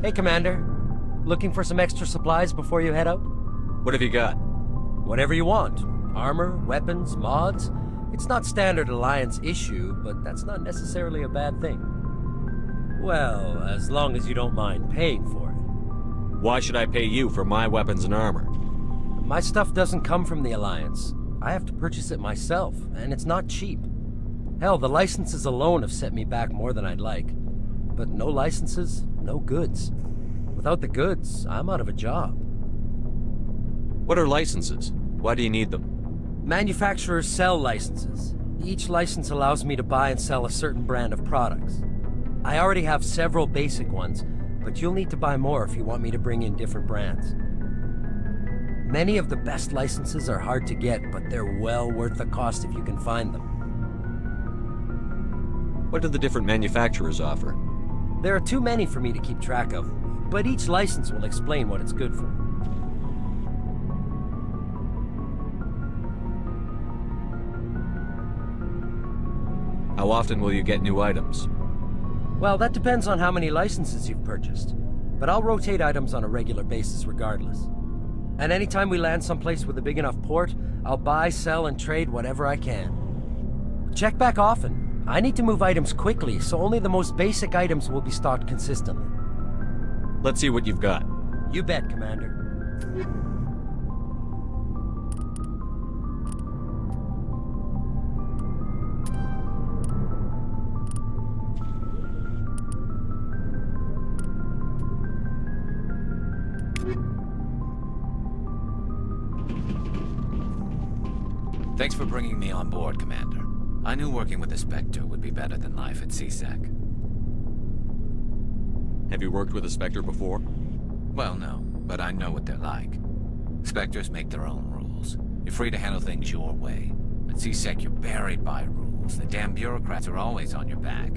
Hey, Commander. Looking for some extra supplies before you head out? What have you got? Whatever you want. Armor, weapons, mods. It's not standard Alliance issue, but that's not necessarily a bad thing. Well, as long as you don't mind paying for it. Why should I pay you for my weapons and armor? My stuff doesn't come from the Alliance. I have to purchase it myself, and it's not cheap. Hell, the licenses alone have set me back more than I'd like. But no licenses, no goods. Without the goods, I'm out of a job. What are licenses? Why do you need them? Manufacturers sell licenses. Each license allows me to buy and sell a certain brand of products. I already have several basic ones, but you'll need to buy more if you want me to bring in different brands. Many of the best licenses are hard to get, but they're well worth the cost if you can find them. What do the different manufacturers offer? There are too many for me to keep track of, but each license will explain what it's good for. How often will you get new items? Well, that depends on how many licenses you've purchased, but I'll rotate items on a regular basis regardless. And anytime we land someplace with a big enough port, I'll buy, sell, and trade whatever I can. Check back often. I need to move items quickly, so only the most basic items will be stocked consistently. Let's see what you've got. You bet, Commander. Thanks for bringing me on board, Commander. I knew working with the Spectre would be better than life at CSEC. Have you worked with a Spectre before? Well, no, but I know what they're like. Spectres make their own rules. You're free to handle things your way. At CSEC, you're buried by rules. The damn bureaucrats are always on your back.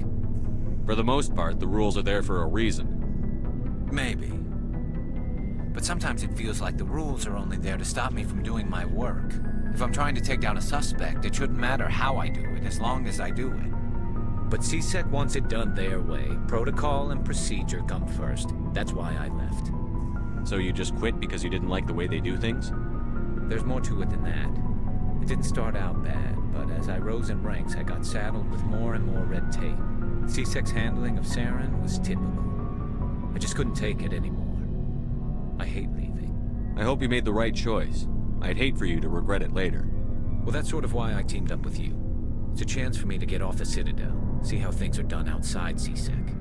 For the most part, the rules are there for a reason. Maybe. But sometimes it feels like the rules are only there to stop me from doing my work. If I'm trying to take down a suspect, it shouldn't matter how I do it, as long as I do it. But CSEC wants it done their way. Protocol and procedure come first. That's why I left. So you just quit because you didn't like the way they do things? There's more to it than that. It didn't start out bad, but as I rose in ranks, I got saddled with more and more red tape. CSEC's handling of Saren was typical. I just couldn't take it anymore. I hate leaving. I hope you made the right choice. I'd hate for you to regret it later. Well, that's sort of why I teamed up with you. It's a chance for me to get off the Citadel, see how things are done outside CSEC.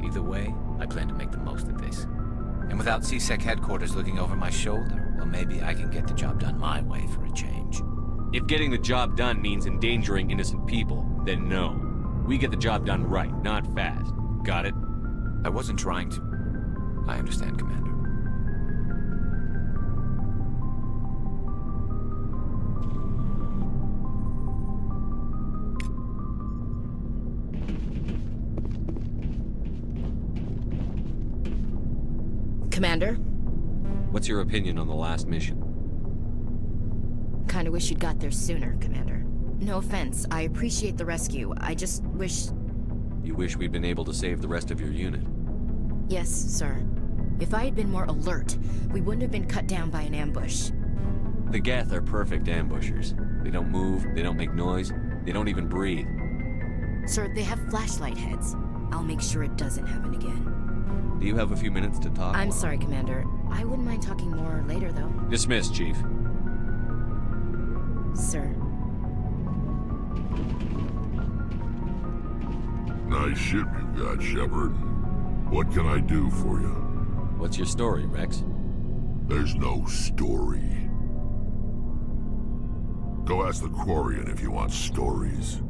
Either way, I plan to make the most of this. And without CSEC headquarters looking over my shoulder, well, maybe I can get the job done my way for a change. If getting the job done means endangering innocent people, then no. We get the job done right, not fast. Got it? I wasn't trying to. I understand, Commander. Commander? What's your opinion on the last mission? Kinda wish you'd got there sooner, Commander. No offense, I appreciate the rescue. I just wish... You wish we'd been able to save the rest of your unit? Yes, sir. If I had been more alert, we wouldn't have been cut down by an ambush. The Geth are perfect ambushers. They don't move, they don't make noise, they don't even breathe. Sir, they have flashlight heads. I'll make sure it doesn't happen again. Do you have a few minutes to talk? I'm sorry, Commander. I wouldn't mind talking more later, though. Dismissed, Chief. Sir. Nice ship you've got, Shepard. What can I do for you? What's your story, Rex? There's no story. Go ask the Quarian if you want stories.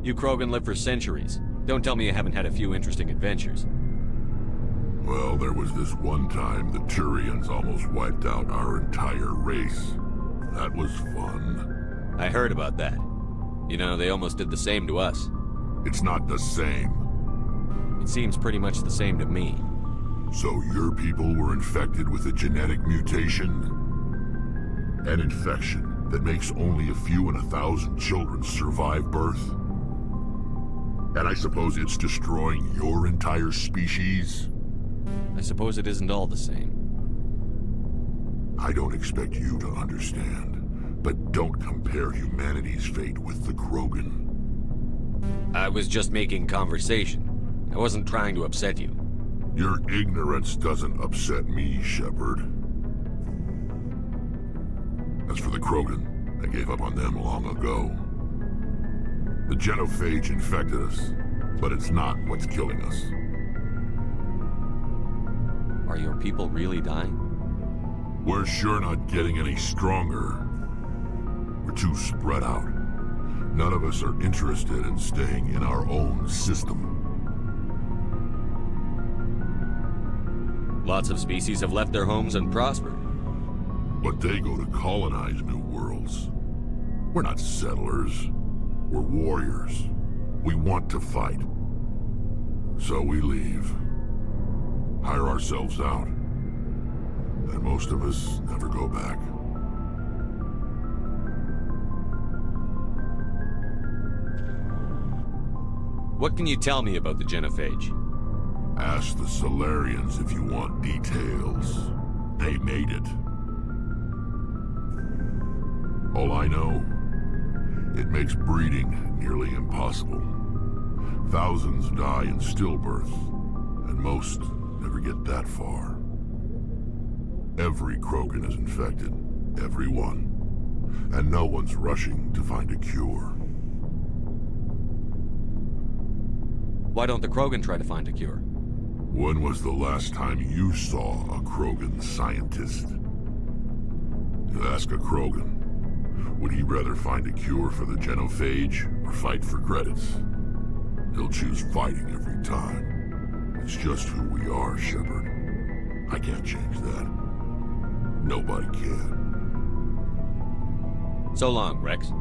You Krogan live for centuries. Don't tell me you haven't had a few interesting adventures. Well, there was this one time the Turians almost wiped out our entire race. That was fun. I heard about that. You know, they almost did the same to us. It's not the same. It seems pretty much the same to me. So your people were infected with a genetic mutation? An infection that makes only a few in 1,000 children survive birth? And I suppose it's destroying your entire species? I suppose it isn't all the same. I don't expect you to understand, but don't compare humanity's fate with the Krogan. I was just making conversation. I wasn't trying to upset you. Your ignorance doesn't upset me, Shepard. As for the Krogan, I gave up on them long ago. The genophage infected us, but it's not what's killing us. Are your people really dying? We're sure not getting any stronger. We're too spread out. None of us are interested in staying in our own system. Lots of species have left their homes and prospered. But they go to colonize new worlds. We're not settlers. We're warriors. We want to fight. So we leave. Hire ourselves out. And most of us never go back. What can you tell me about the genophage? Ask the Solarians if you want details. They made it. All I know, it makes breeding nearly impossible. Thousands die in stillbirth, and most never get that far. Every Krogan is infected, every one, and no one's rushing to find a cure. Why don't the Krogan try to find a cure? When was the last time you saw a Krogan scientist? You ask a Krogan, would he rather find a cure for the genophage or fight for credits? He'll choose fighting every time. It's just who we are, Shepard. I can't change that. Nobody can. So long, Rex.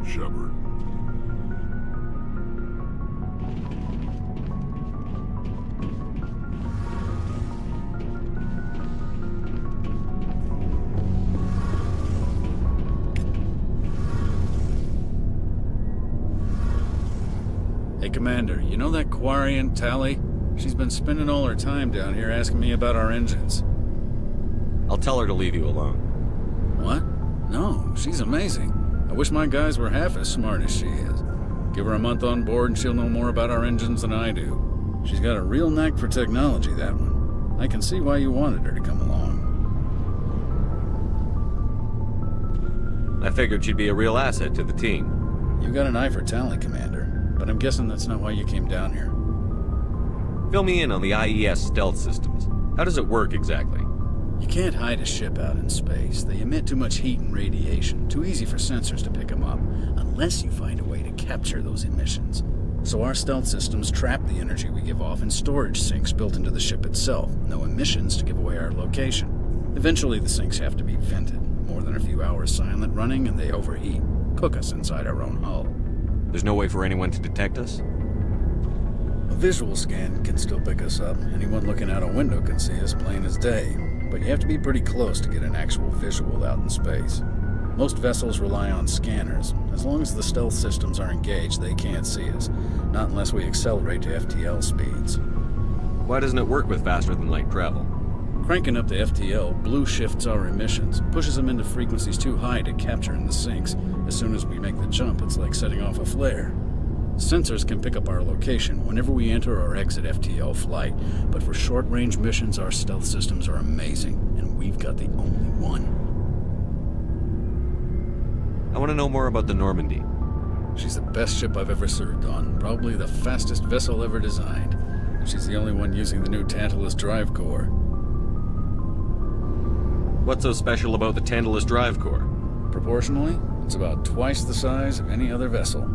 Shepard. Hey, Commander, you know that Quarian, Tali? She's been spending all her time down here asking me about our engines. I'll tell her to leave you alone. What? No, she's amazing. I wish my guys were half as smart as she is. Give her a month on board and she'll know more about our engines than I do. She's got a real knack for technology, that one. I can see why you wanted her to come along. I figured she'd be a real asset to the team. You got an eye for Tali, Commander, but I'm guessing that's not why you came down here. Fill me in on the IES stealth systems. How does it work exactly? You can't hide a ship out in space. They emit too much heat and radiation. Too easy for sensors to pick them up, unless you find a way to capture those emissions. So our stealth systems trap the energy we give off in storage sinks built into the ship itself. No emissions to give away our location. Eventually the sinks have to be vented. More than a few hours silent running and they overheat. Cook us inside our own hull. There's no way for anyone to detect us? A visual scan can still pick us up. Anyone looking out a window can see us plain as day. But you have to be pretty close to get an actual visual out in space. Most vessels rely on scanners. As long as the stealth systems are engaged, they can't see us. Not unless we accelerate to FTL speeds. Why doesn't it work with faster-than-light travel? Cranking up the FTL blue shifts our emissions, pushes them into frequencies too high to capture in the sinks. As soon as we make the jump, it's like setting off a flare. Sensors can pick up our location whenever we enter or exit FTL flight, but for short-range missions, our stealth systems are amazing, and we've got the only one. I want to know more about the Normandy. She's the best ship I've ever served on, probably the fastest vessel ever designed. And she's the only one using the new Tantalus drive core. What's so special about the Tantalus drive core? Proportionally, it's about twice the size of any other vessel.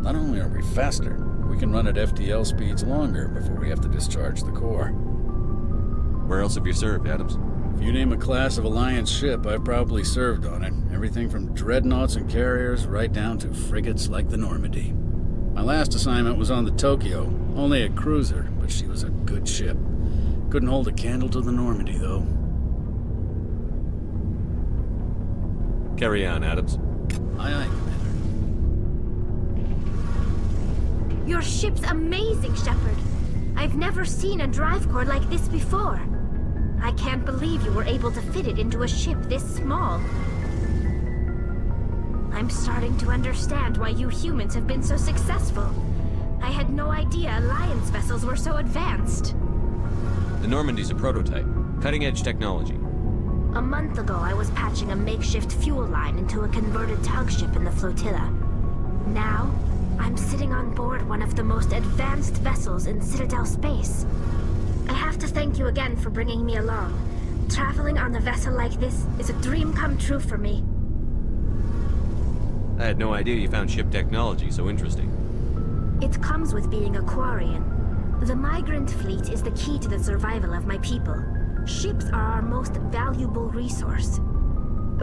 Not only are we faster, we can run at FTL speeds longer before we have to discharge the core. Where else have you served, Adams? If you name a class of Alliance ship, I've probably served on it. Everything from dreadnoughts and carriers right down to frigates like the Normandy. My last assignment was on the Tokyo, only a cruiser, but she was a good ship. Couldn't hold a candle to the Normandy, though. Carry on, Adams. Aye, aye, Commander. Your ship's amazing, Shepard. I've never seen a drive core like this before. I can't believe you were able to fit it into a ship this small. I'm starting to understand why you humans have been so successful. I had no idea Alliance vessels were so advanced. The Normandy's a prototype. Cutting-edge technology. A month ago, I was patching a makeshift fuel line into a converted tug ship in the flotilla. Now, I'm sitting on board one of the most advanced vessels in Citadel space. I have to thank you again for bringing me along. Traveling on a vessel like this is a dream come true for me. I had no idea you found ship technology so interesting. It comes with being a Quarian. The migrant fleet is the key to the survival of my people. Ships are our most valuable resource.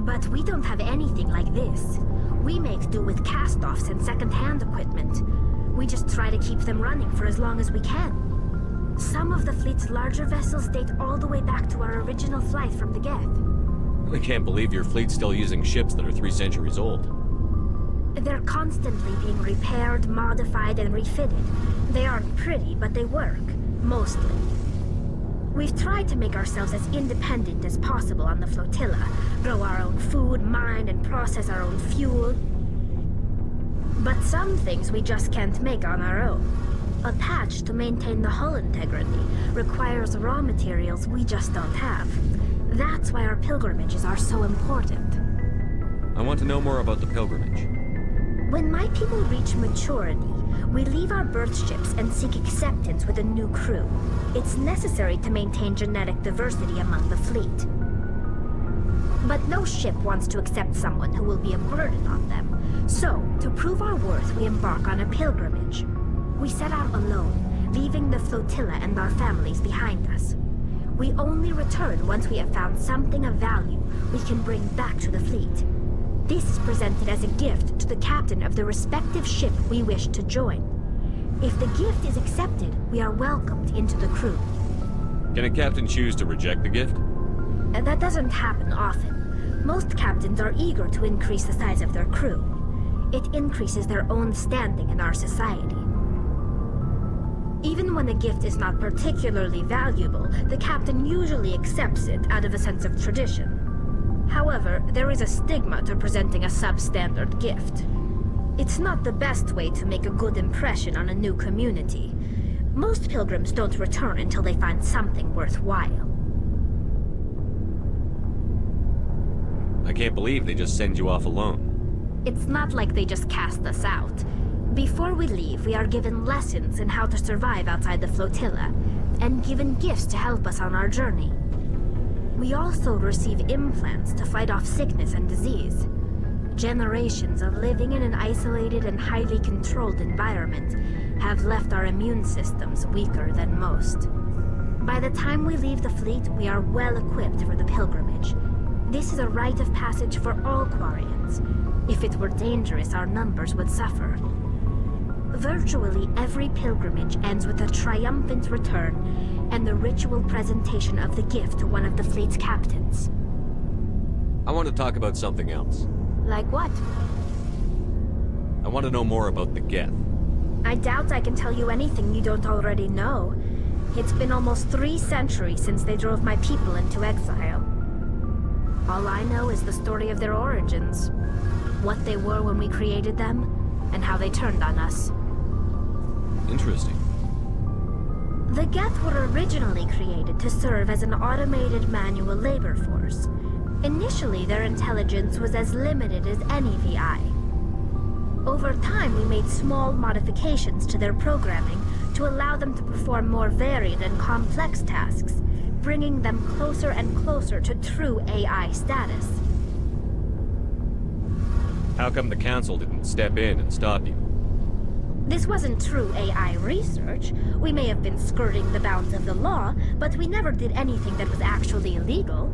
But we don't have anything like this. We make do with cast-offs and second-hand equipment. We just try to keep them running for as long as we can. Some of the fleet's larger vessels date all the way back to our original flight from the Geth. I can't believe your fleet's still using ships that are 3 centuries old. They're constantly being repaired, modified, and refitted. They aren't pretty, but they work. Mostly. We've tried to make ourselves as independent as possible on the flotilla, grow our own food, mine and process our own fuel. But some things we just can't make on our own. A patch to maintain the hull integrity requires raw materials we just don't have. That's why our pilgrimages are so important. I want to know more about the pilgrimage. When my people reach maturity, we leave our birth ships and seek acceptance with a new crew. It's necessary to maintain genetic diversity among the fleet. But no ship wants to accept someone who will be a burden on them. So, to prove our worth, we embark on a pilgrimage. We set out alone, leaving the flotilla and our families behind us. We only return once we have found something of value we can bring back to the fleet. This is presented as a gift to the captain of the respective ship we wish to join. If the gift is accepted, we are welcomed into the crew. Can a captain choose to reject the gift? That doesn't happen often. Most captains are eager to increase the size of their crew. It increases their own standing in our society. Even when a gift is not particularly valuable, the captain usually accepts it out of a sense of tradition. However, there is a stigma to presenting a substandard gift. It's not the best way to make a good impression on a new community. Most pilgrims don't return until they find something worthwhile. I can't believe they just send you off alone. It's not like they just cast us out. Before we leave, we are given lessons in how to survive outside the flotilla, and given gifts to help us on our journey. We also receive implants to fight off sickness and disease. Generations of living in an isolated and highly controlled environment have left our immune systems weaker than most. By the time we leave the fleet, we are well equipped for the pilgrimage. This is a rite of passage for all Quarians. If it were dangerous, our numbers would suffer. Virtually every pilgrimage ends with a triumphant return and the ritual presentation of the gift to one of the fleet's captains. I want to talk about something else. Like what? I want to know more about the Geth. I doubt I can tell you anything you don't already know. It's been almost 3 centuries since they drove my people into exile. All I know is the story of their origins, what they were when we created them, and how they turned on us. Interesting. The Geth were originally created to serve as an automated manual labor force. Initially, their intelligence was as limited as any VI. Over time, we made small modifications to their programming to allow them to perform more varied and complex tasks, bringing them closer and closer to true AI status. How come the Council didn't step in and stop you? This wasn't true AI research. We may have been skirting the bounds of the law, but we never did anything that was actually illegal.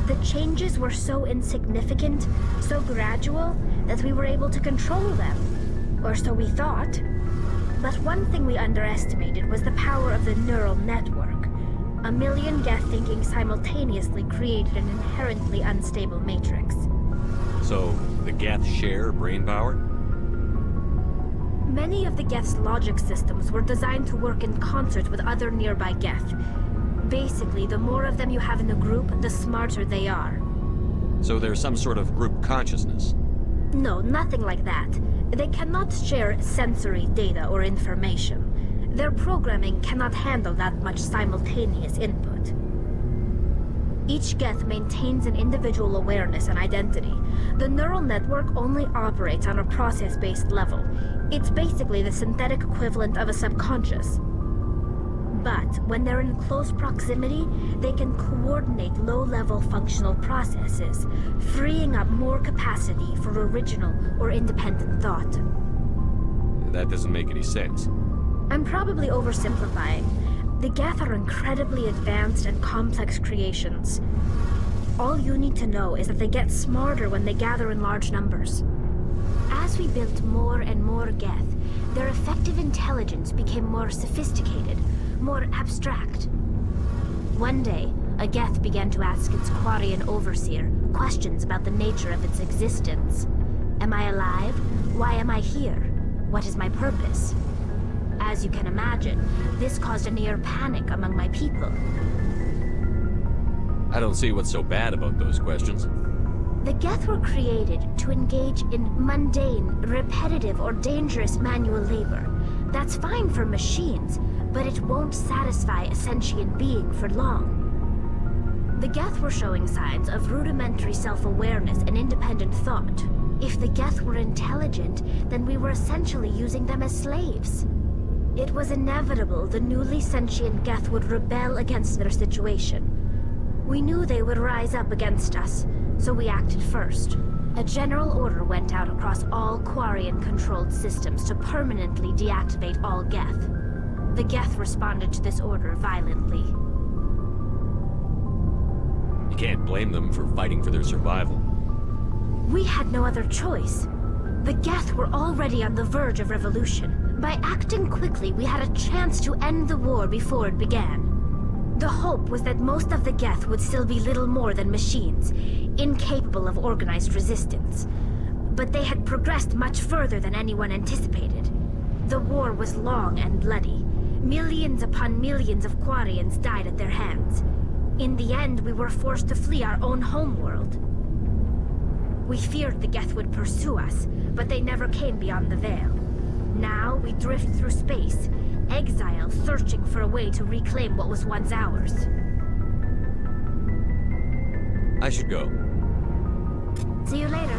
The changes were so insignificant, so gradual, that we were able to control them. Or so we thought. But one thing we underestimated was the power of the neural network. 1 million Geth thinking simultaneously created an inherently unstable matrix. So, the Geth share brain power? Many of the Geth's logic systems were designed to work in concert with other nearby Geth. Basically, the more of them you have in the group, the smarter they are. So there's some sort of group consciousness. No, nothing like that. They cannot share sensory data or information. Their programming cannot handle that much simultaneous input. Each Geth maintains an individual awareness and identity. The neural network only operates on a process-based level. It's basically the synthetic equivalent of a subconscious. But when they're in close proximity, they can coordinate low-level functional processes, freeing up more capacity for original or independent thought. That doesn't make any sense. I'm probably oversimplifying. The Geth are incredibly advanced and complex creations. All you need to know is that they get smarter when they gather in large numbers. As we built more and more Geth, their effective intelligence became more sophisticated, more abstract. One day, a Geth began to ask its Quarian overseer questions about the nature of its existence. Am I alive? Why am I here? What is my purpose? As you can imagine, this caused a near panic among my people. I don't see what's so bad about those questions. The Geth were created to engage in mundane, repetitive, or dangerous manual labor. That's fine for machines, but it won't satisfy a sentient being for long. The Geth were showing signs of rudimentary self-awareness and independent thought. If the Geth were intelligent, then we were essentially using them as slaves. It was inevitable the newly sentient Geth would rebel against their situation. We knew they would rise up against us, so we acted first. A general order went out across all Quarian-controlled systems to permanently deactivate all Geth. The Geth responded to this order violently. You can't blame them for fighting for their survival. We had no other choice. The Geth were already on the verge of revolution. By acting quickly, we had a chance to end the war before it began. The hope was that most of the Geth would still be little more than machines, incapable of organized resistance. But they had progressed much further than anyone anticipated. The war was long and bloody. Millions upon millions of Quarians died at their hands. In the end, we were forced to flee our own homeworld. We feared the Geth would pursue us, but they never came beyond the Veil. Now we drift through space, exile searching for a way to reclaim what was once ours. I should go. See you later.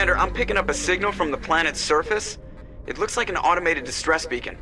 Commander, I'm picking up a signal from the planet's surface. It looks like an automated distress beacon.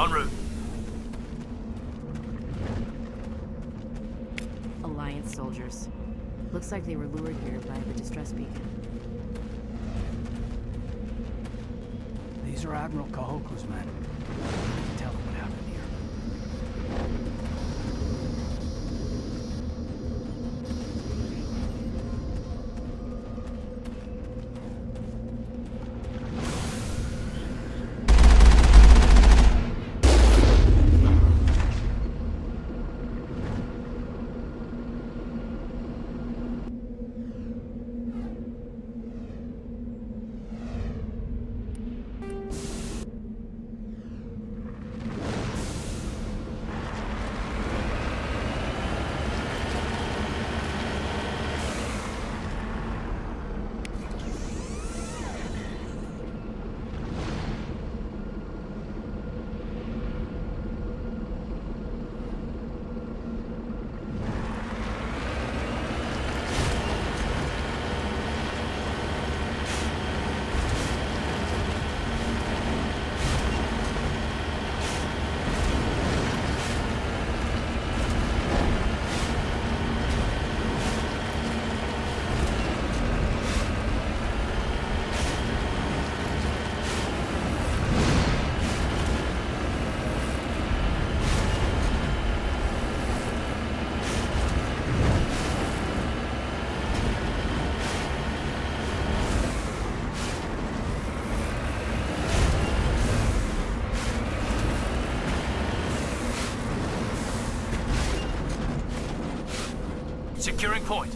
En route. Alliance soldiers. Looks like they were lured here by the distress beacon. These are Admiral Kahoku's men. Tell them what happened here. Securing point.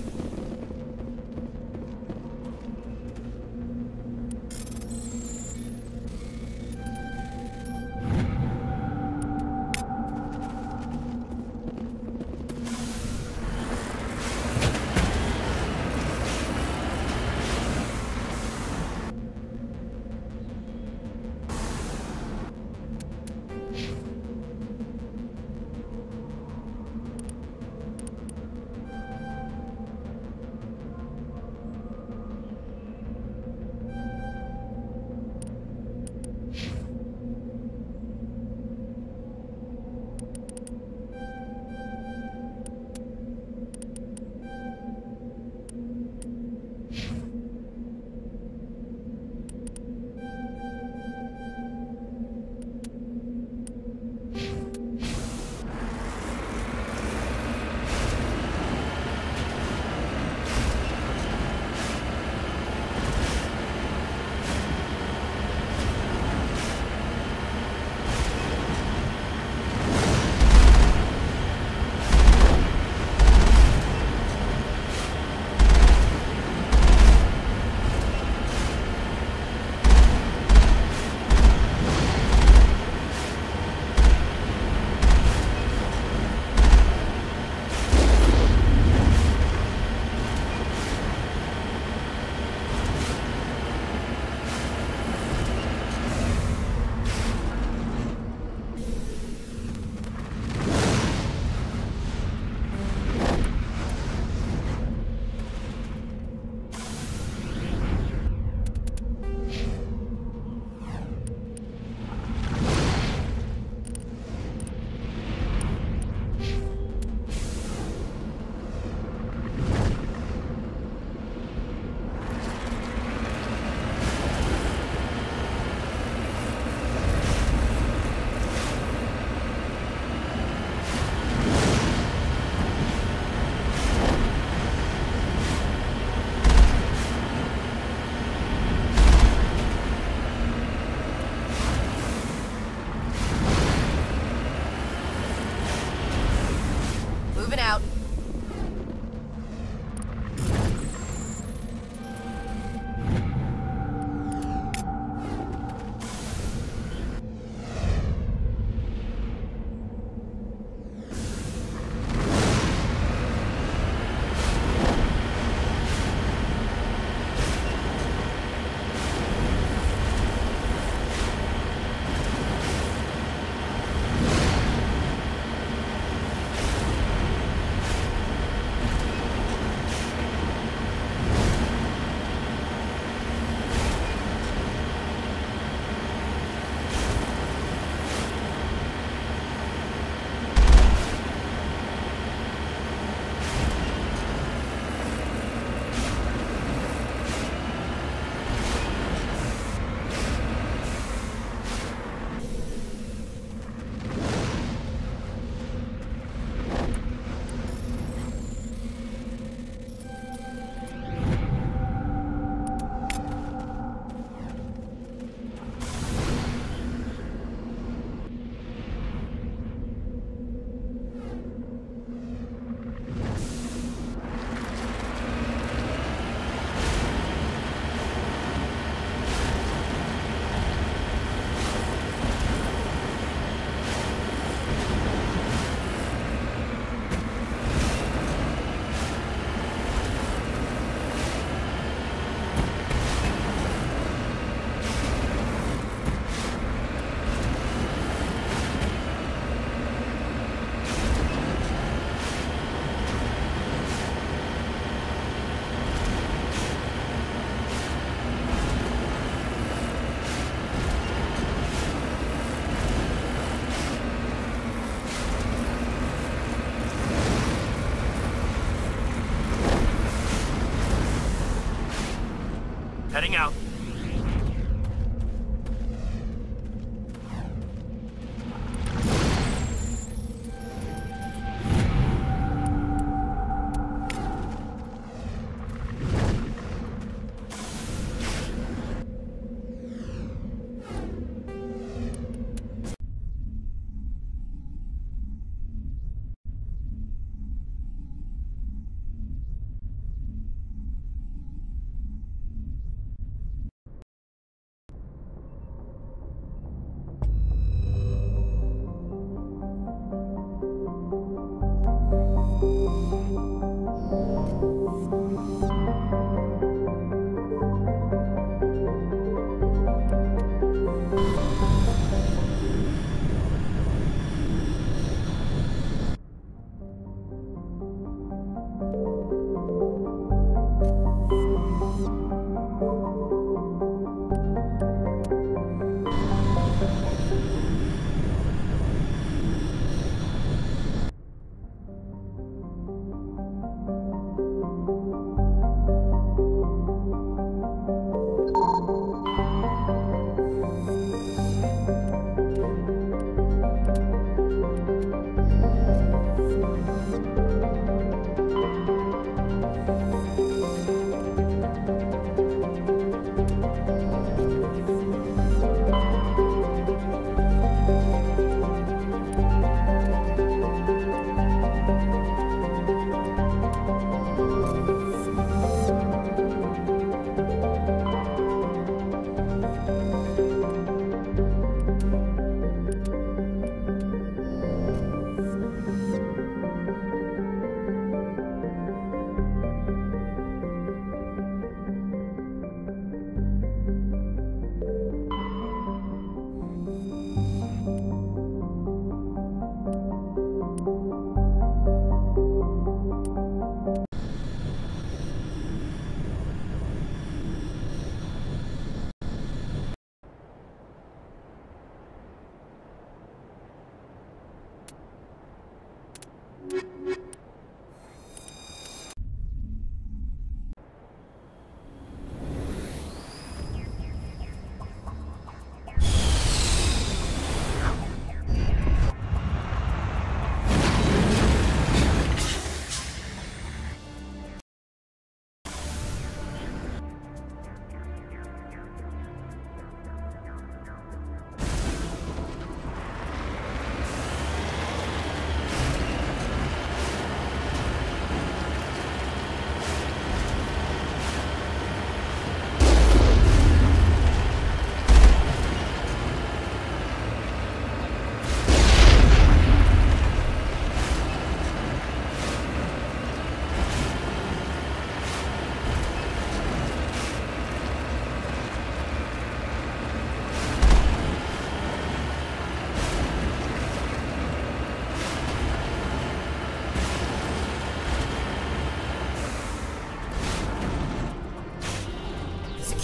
Heading out.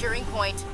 Securing point.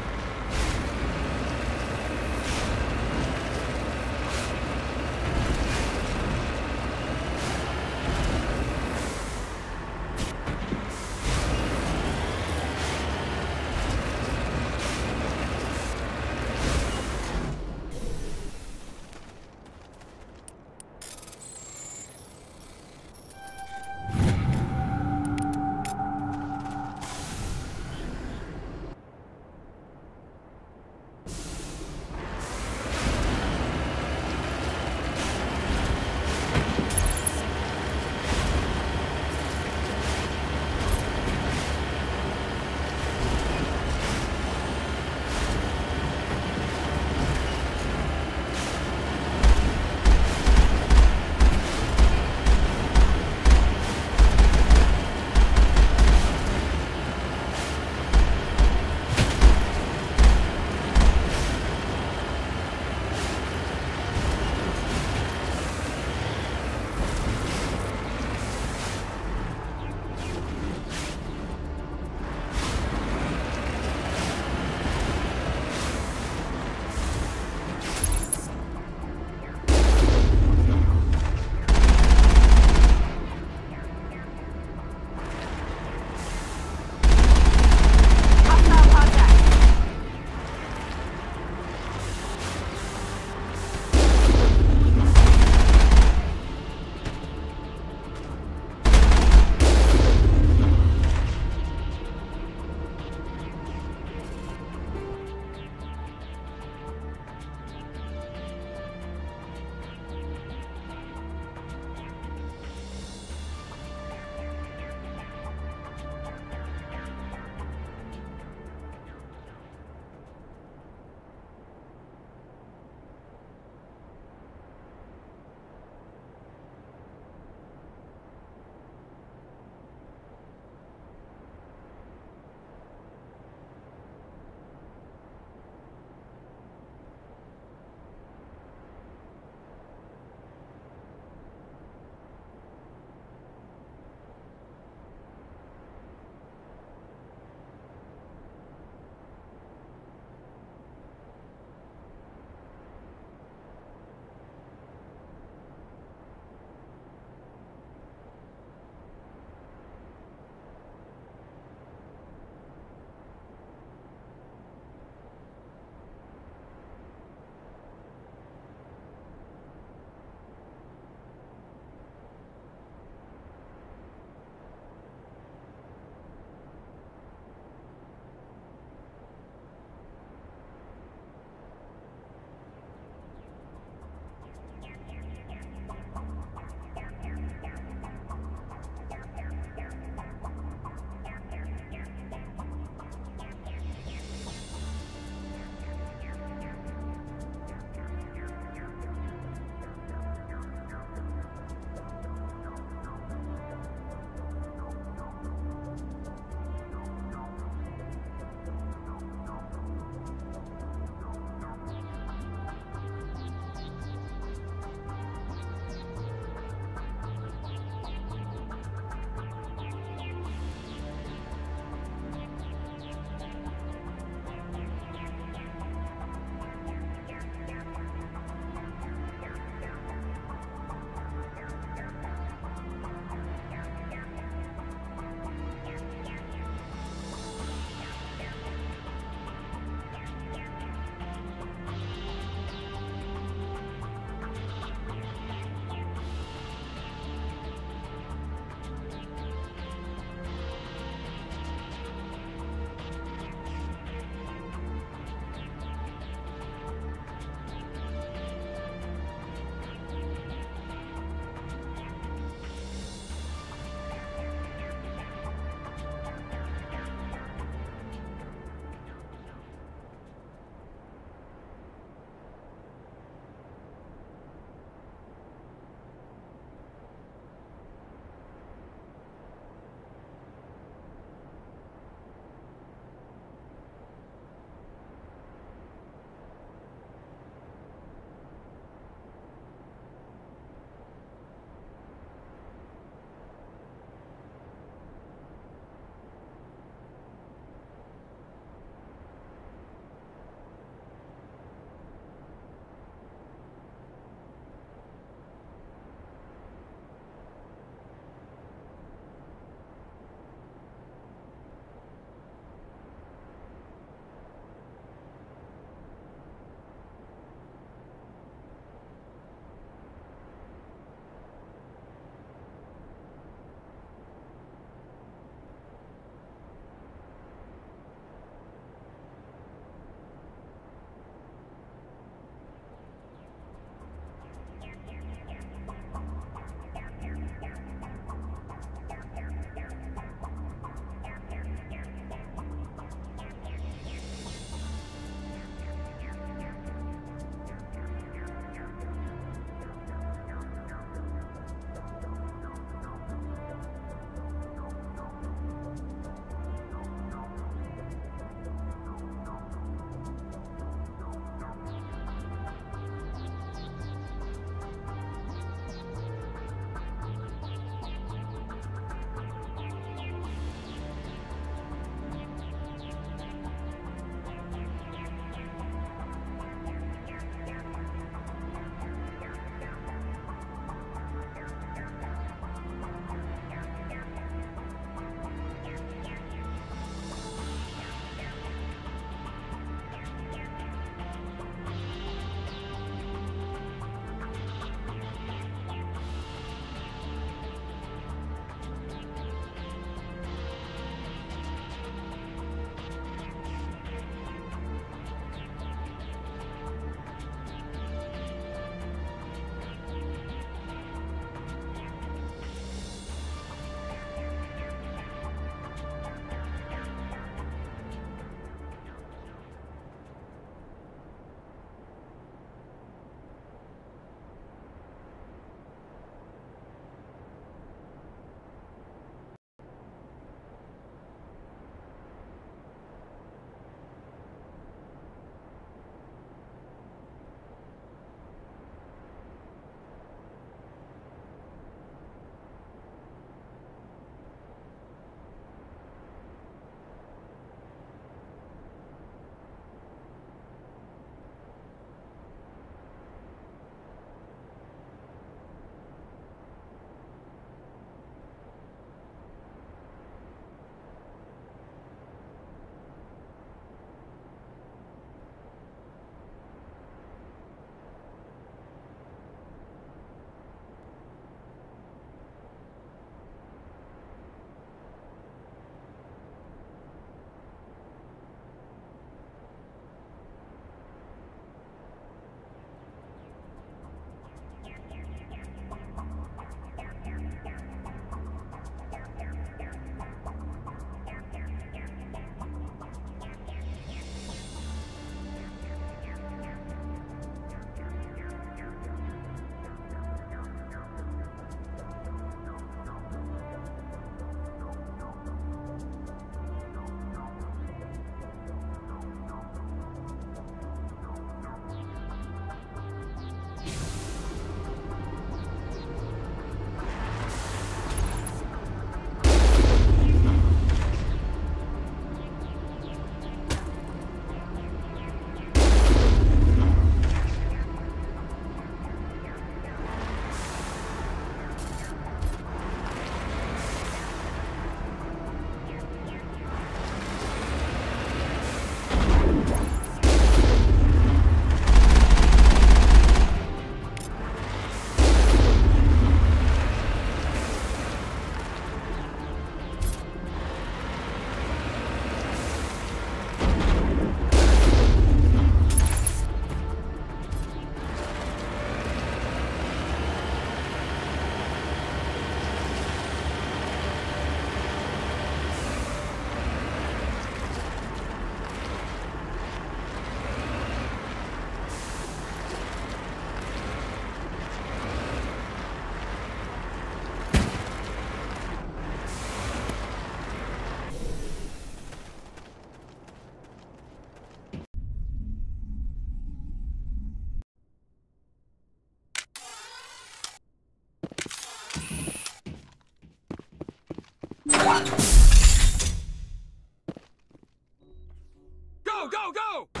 go, go!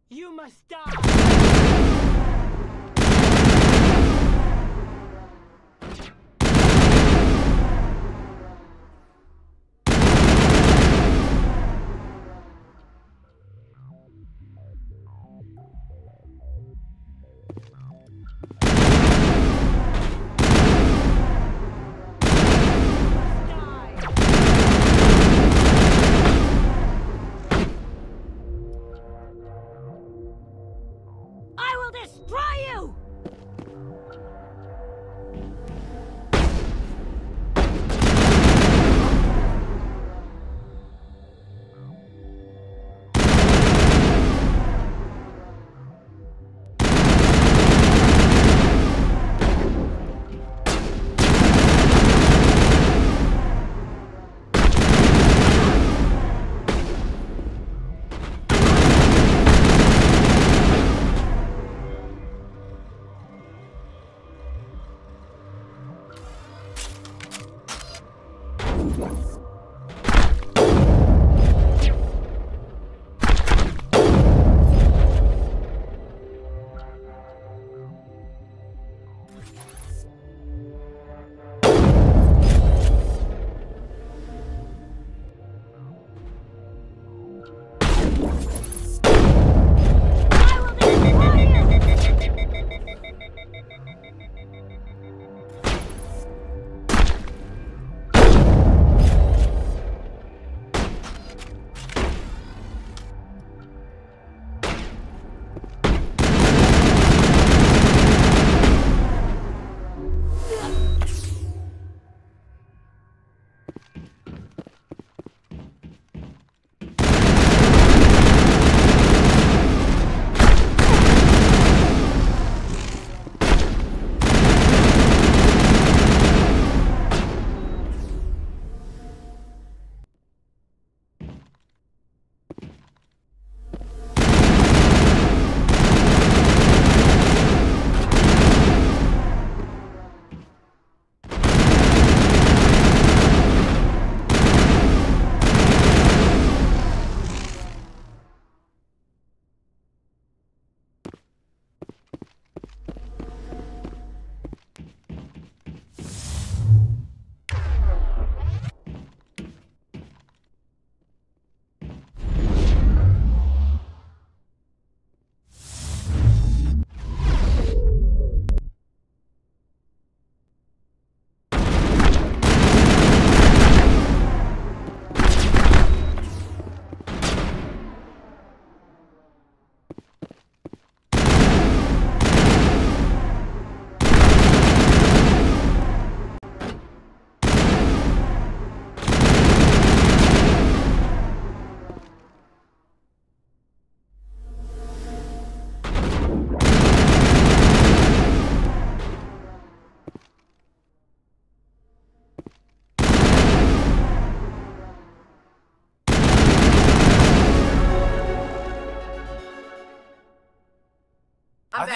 You must die!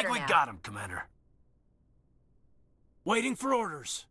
think we got him, Commander. Waiting for orders.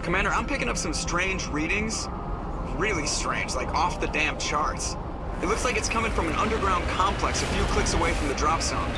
Commander, I'm picking up some strange readings. Really strange, like off the damn charts. It looks like it's coming from an underground complex a few clicks away from the drop zone.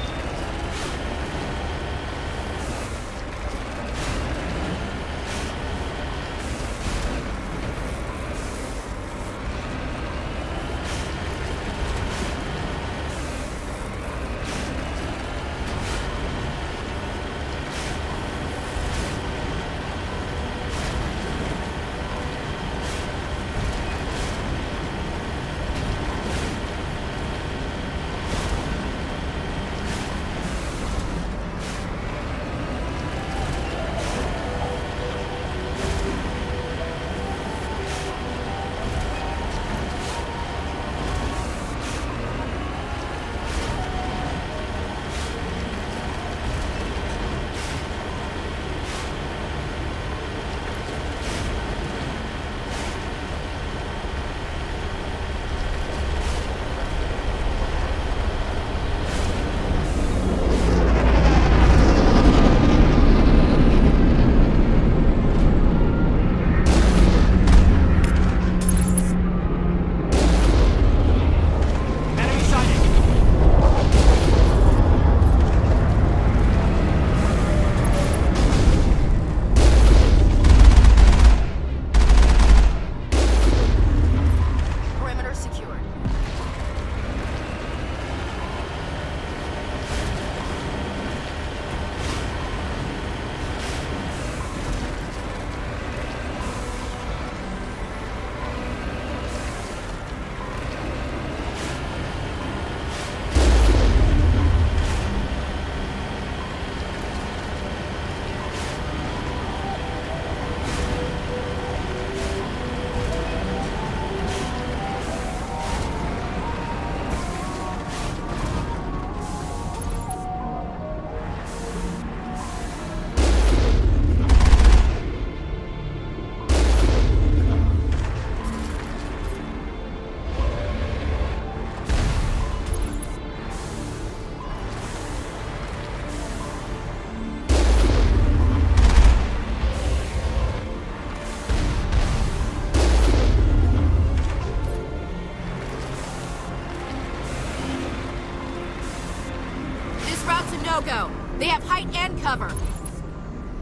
No-go. They have height and cover.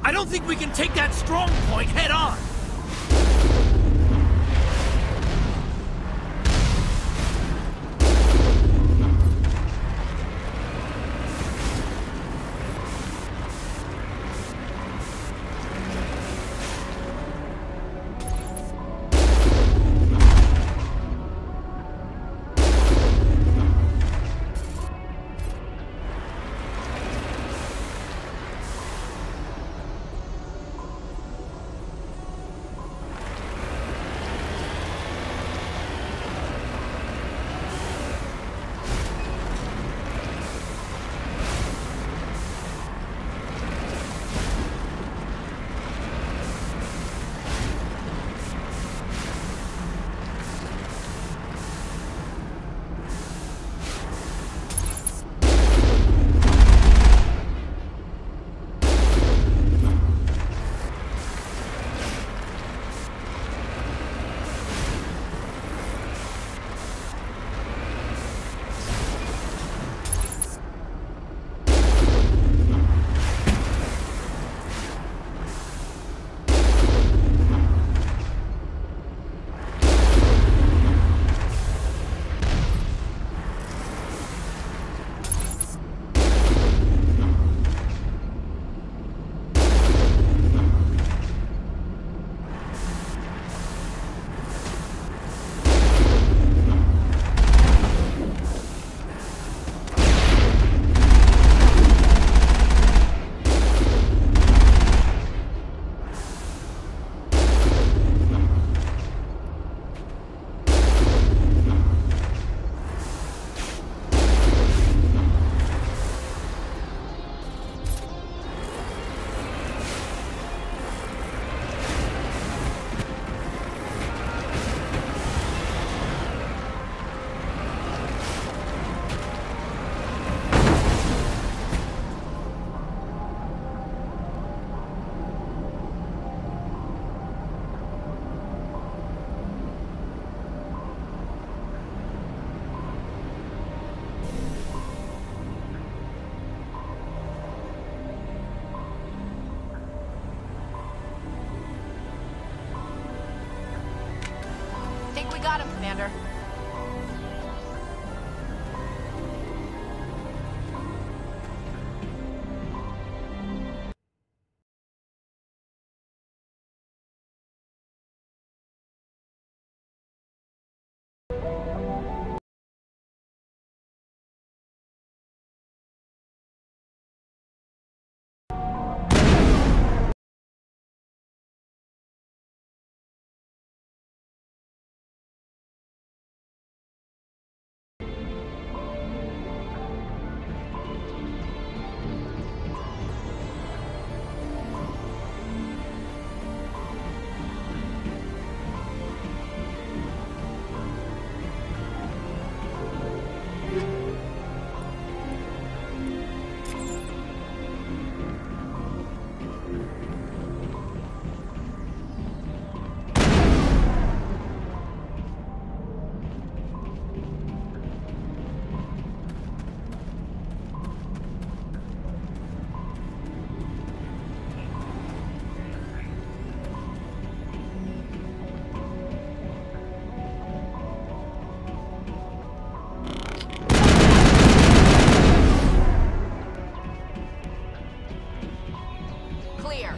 I don't think we can take that strong point head on. think we got him, Commander. Clear.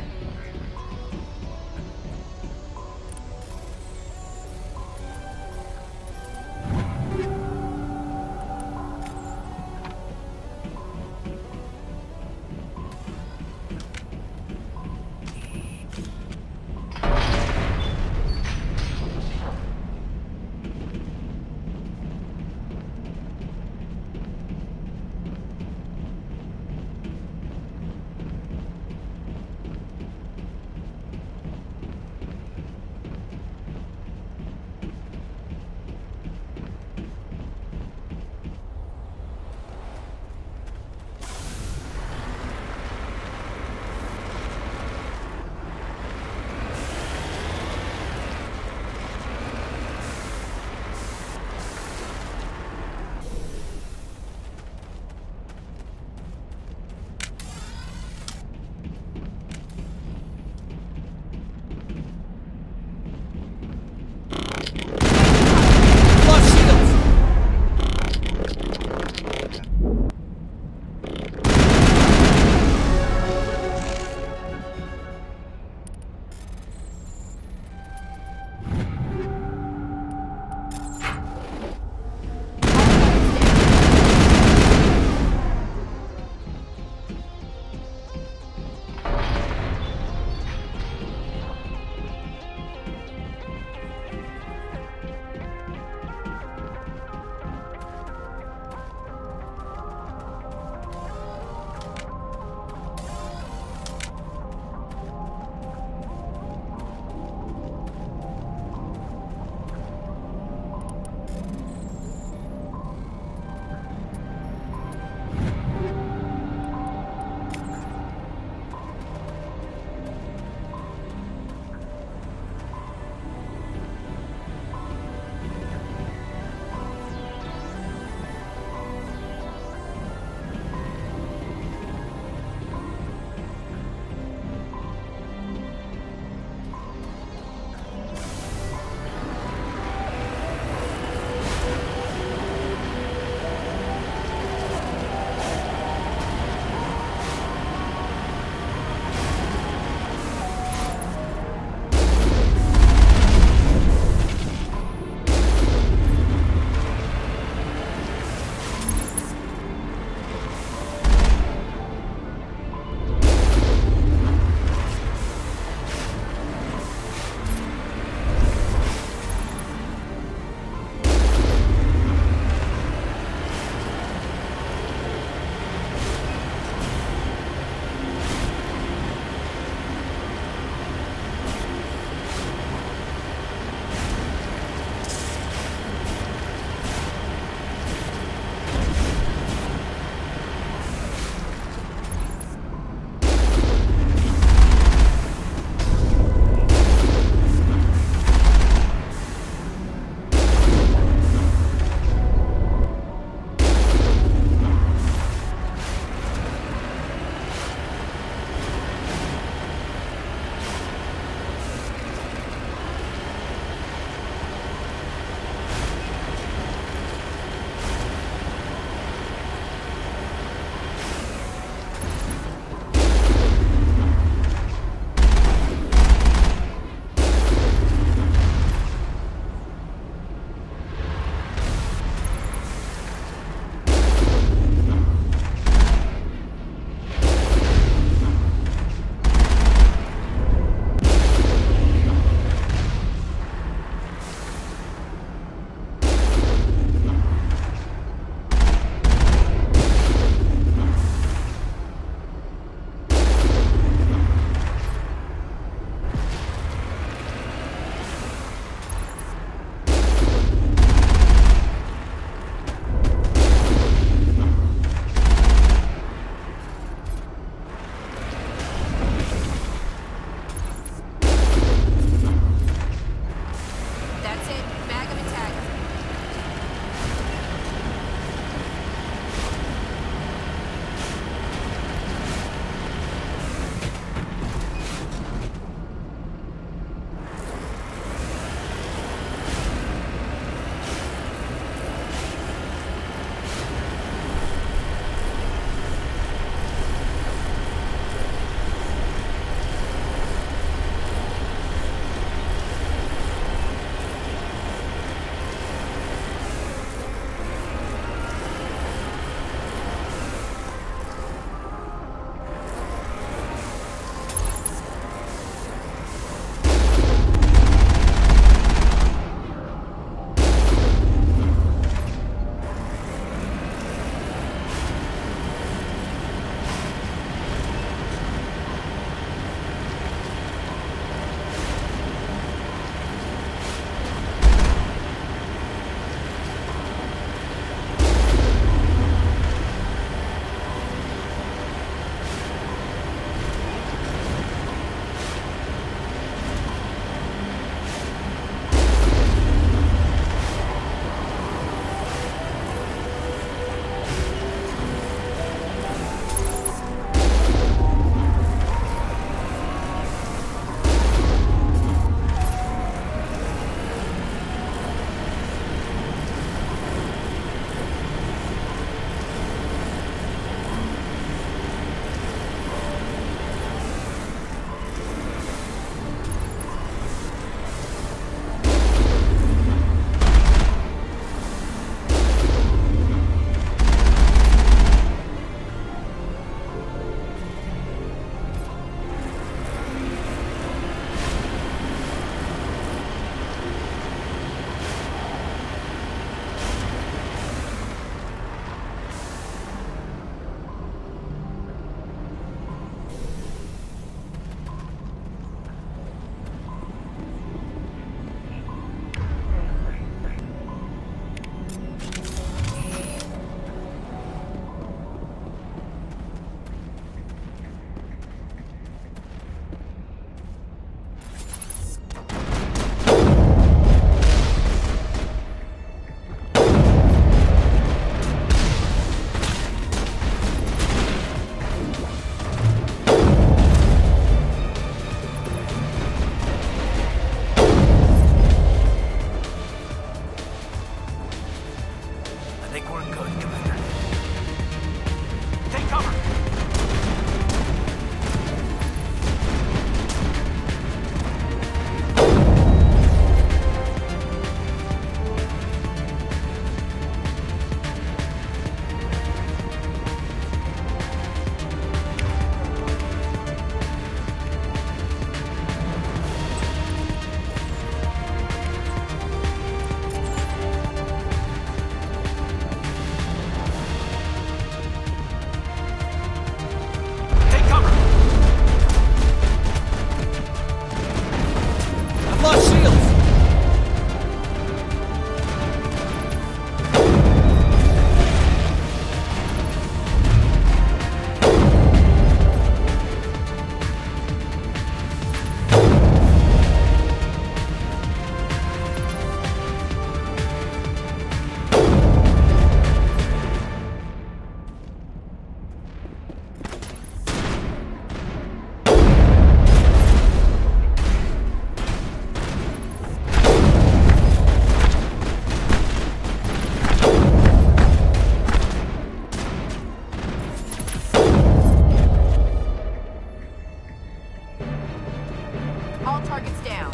All targets down.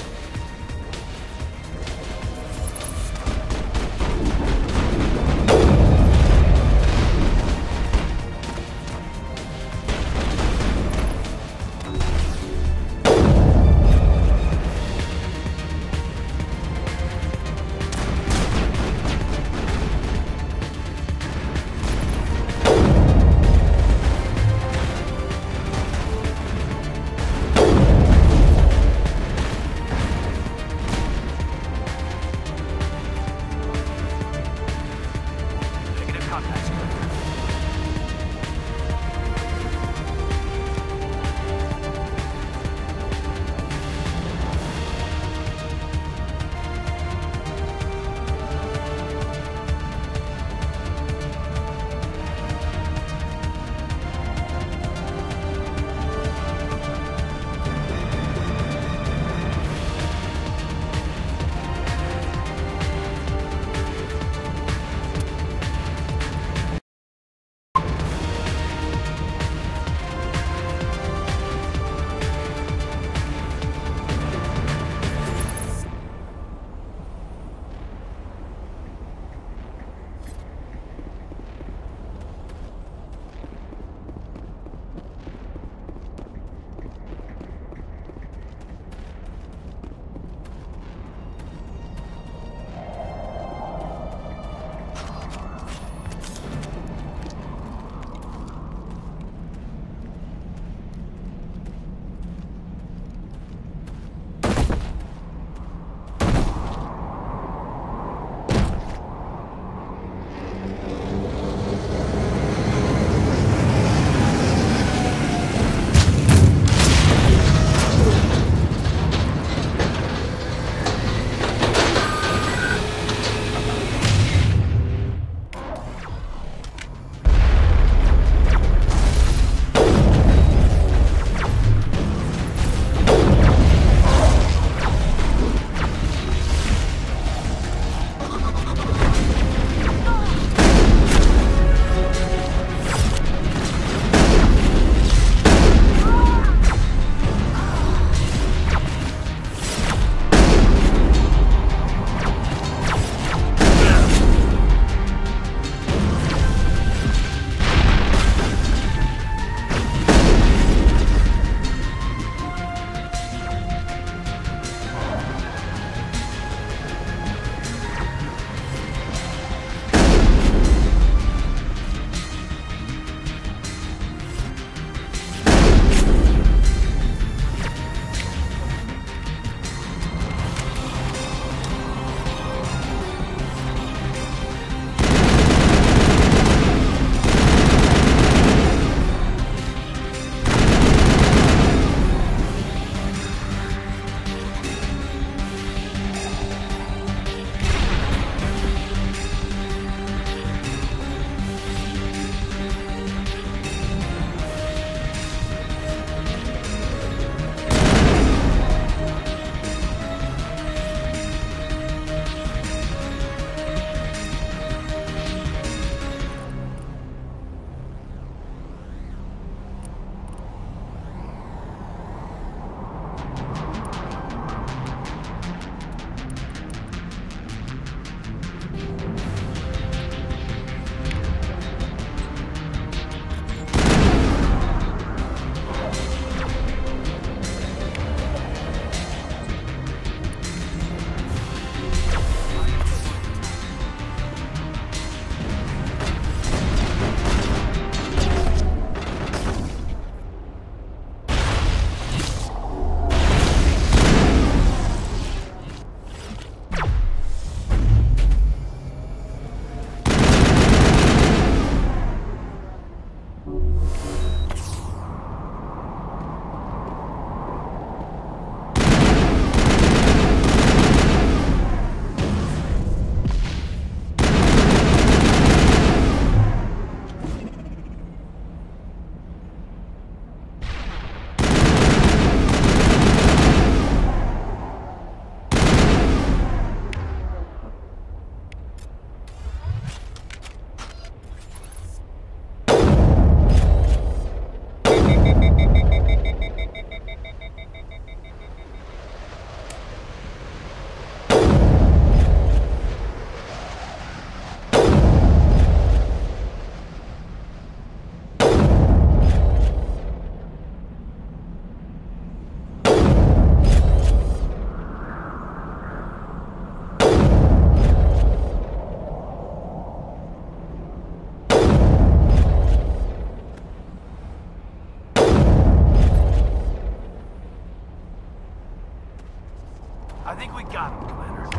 I think we got him, Commander.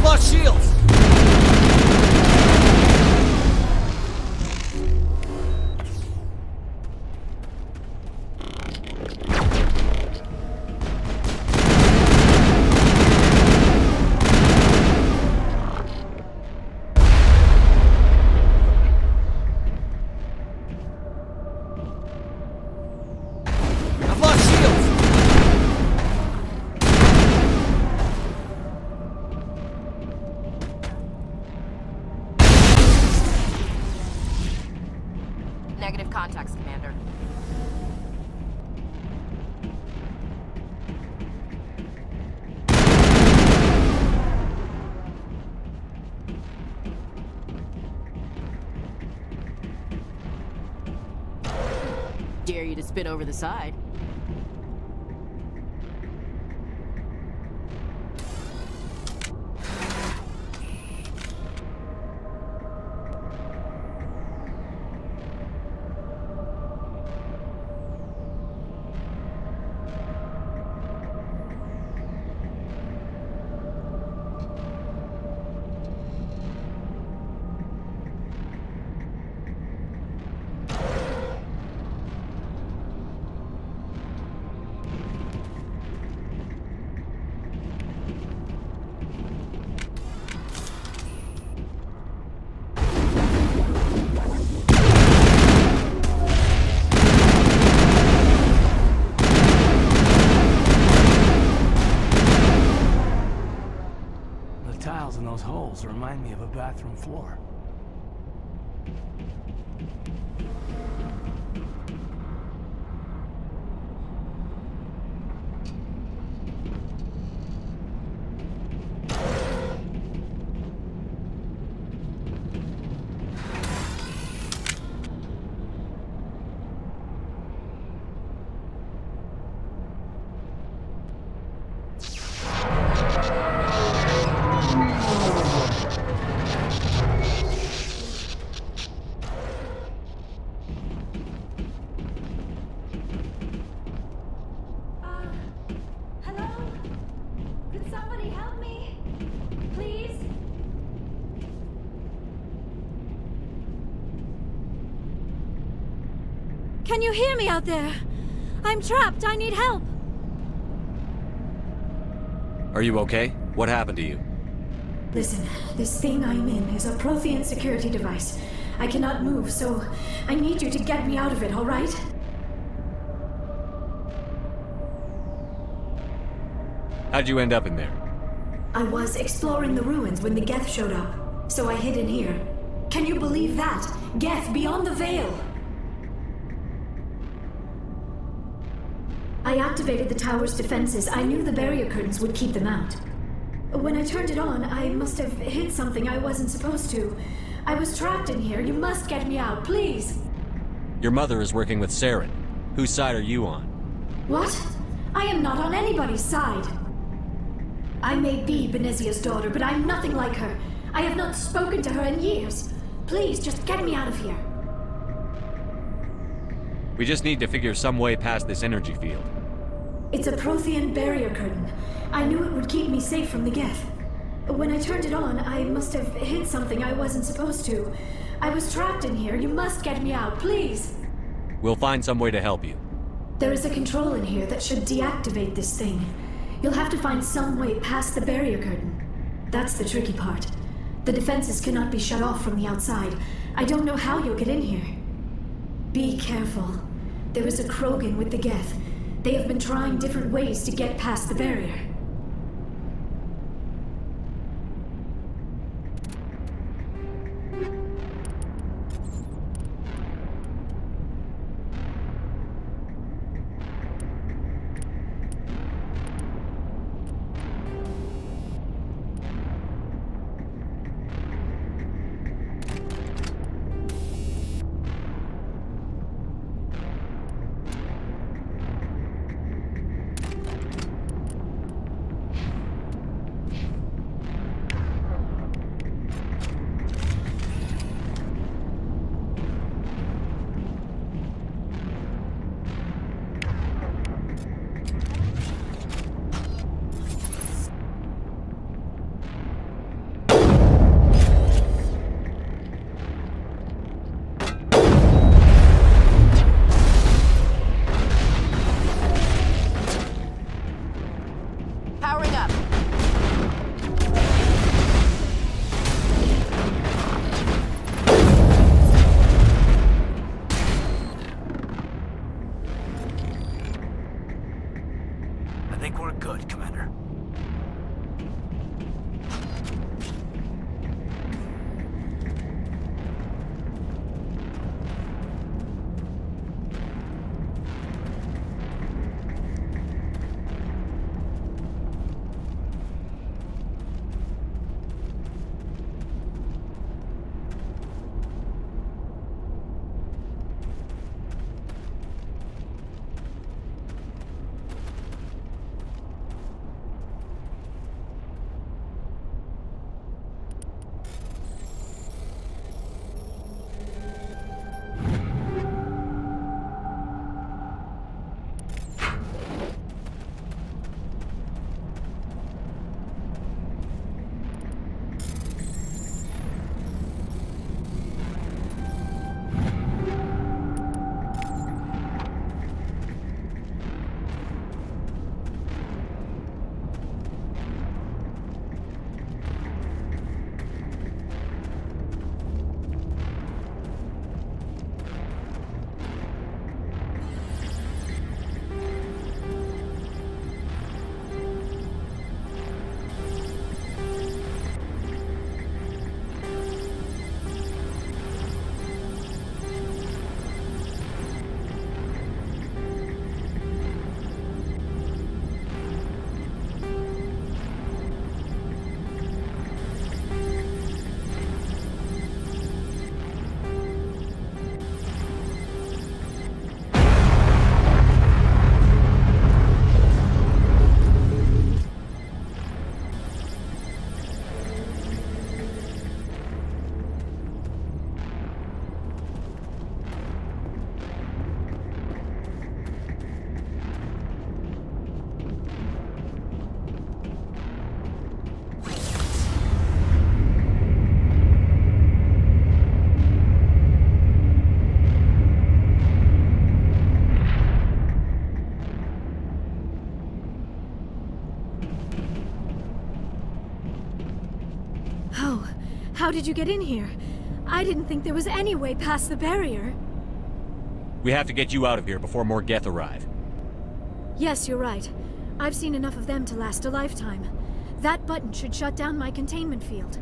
Lost shields! I've lost shields! Negative contacts, Commander. Dare you to spit over the side. Tiles in those holes remind me of a bathroom floor. Can you hear me out there? I'm trapped. I need help. Are you okay? What happened to you? Listen, this thing I'm in is a Prothean security device. I cannot move, so I need you to get me out of it, all right? How'd you end up in there? I was exploring the ruins when the Geth showed up, so I hid in here. Can you believe that? Geth beyond the veil! I activated the tower's defenses. I knew the barrier curtains would keep them out. When I turned it on, I must have hit something I wasn't supposed to. I was trapped in here. You must get me out, please! Your mother is working with Saren. Whose side are you on? What? I am not on anybody's side. I may be Benezia's daughter, but I'm nothing like her. I have not spoken to her in years. Please, just get me out of here. We just need to figure some way past this energy field. It's a Prothean barrier curtain. I knew it would keep me safe from the Geth. When I turned it on, I must have hit something I wasn't supposed to. I was trapped in here. You must get me out, please! We'll find some way to help you. There is a control in here that should deactivate this thing. You'll have to find some way past the barrier curtain. That's the tricky part. The defenses cannot be shut off from the outside. I don't know how you'll get in here. Be careful. There is a Krogan with the Geth. They have been trying different ways to get past the barrier. How did you get in here? I didn't think there was any way past the barrier. We have to get you out of here before more Geth arrive. Yes, you're right. I've seen enough of them to last a lifetime. That button should shut down my containment field.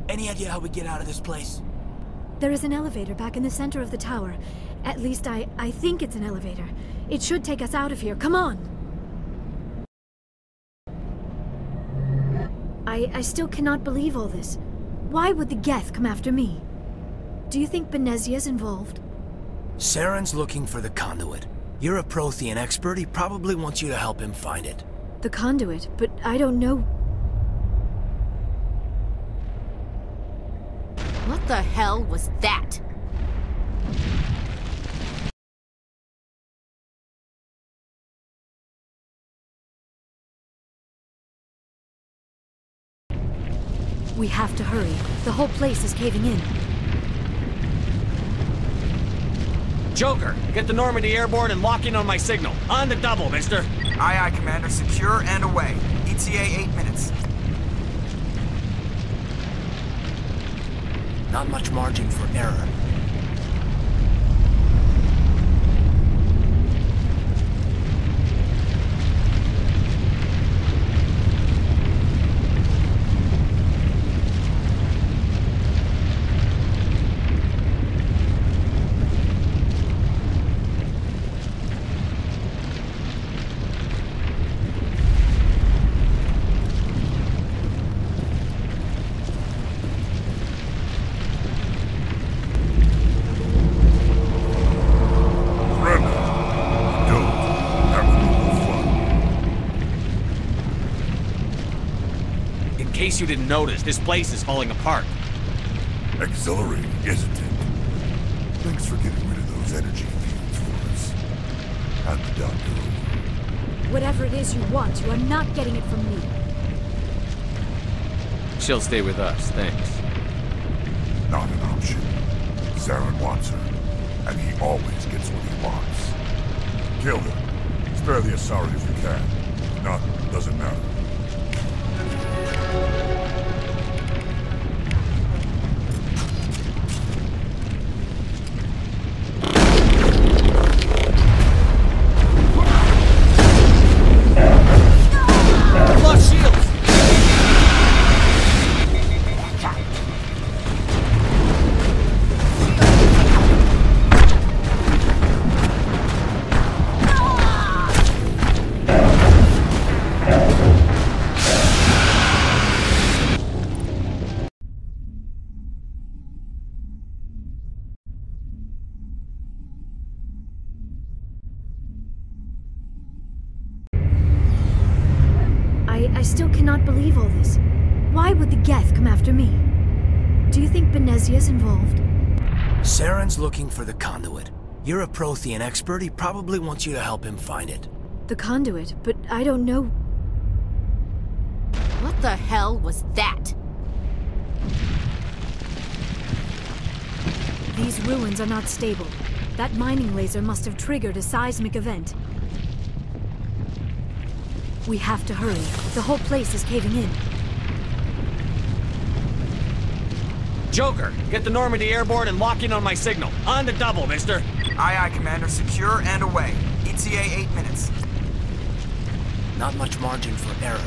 Any idea how we get out of this place? There is an elevator back in the center of the tower. At least I think it's an elevator. It should take us out of here. Come on! I still cannot believe all this. Why would the Geth come after me? Do you think Benezia's involved? Saren's looking for the conduit. You're a Prothean expert. He probably wants you to help him find it. The conduit? But I don't know... What the hell was that? We have to hurry. The whole place is caving in. Joker, get the Normandy airborne and lock in on my signal. On the double, mister. Aye, aye, Commander. Secure and away. ETA 8 minutes. Not much margin for error. In case you didn't notice, this place is falling apart. Exhilarating, isn't it? Thanks for getting rid of those energy fields for us. Had the doctor over. Whatever it is you want, you are not getting it from me. She'll stay with us, thanks. Not an option. Saren wants her, and he always gets what he wants. Kill her. Spare the Asari if you can. If not, doesn't matter. I still cannot believe all this. Why would the Geth come after me? Do you think Benezia's involved? Saren's looking for the conduit. You're a Prothean expert. He probably wants you to help him find it. The conduit? But I don't know... What the hell was that? These ruins are not stable. That mining laser must have triggered a seismic event. We have to hurry. The whole place is caving in. Joker, get the Normandy airborne and lock in on my signal. On the double, mister. Aye, aye, Commander. Secure and away. ETA 8 minutes. Not much margin for error.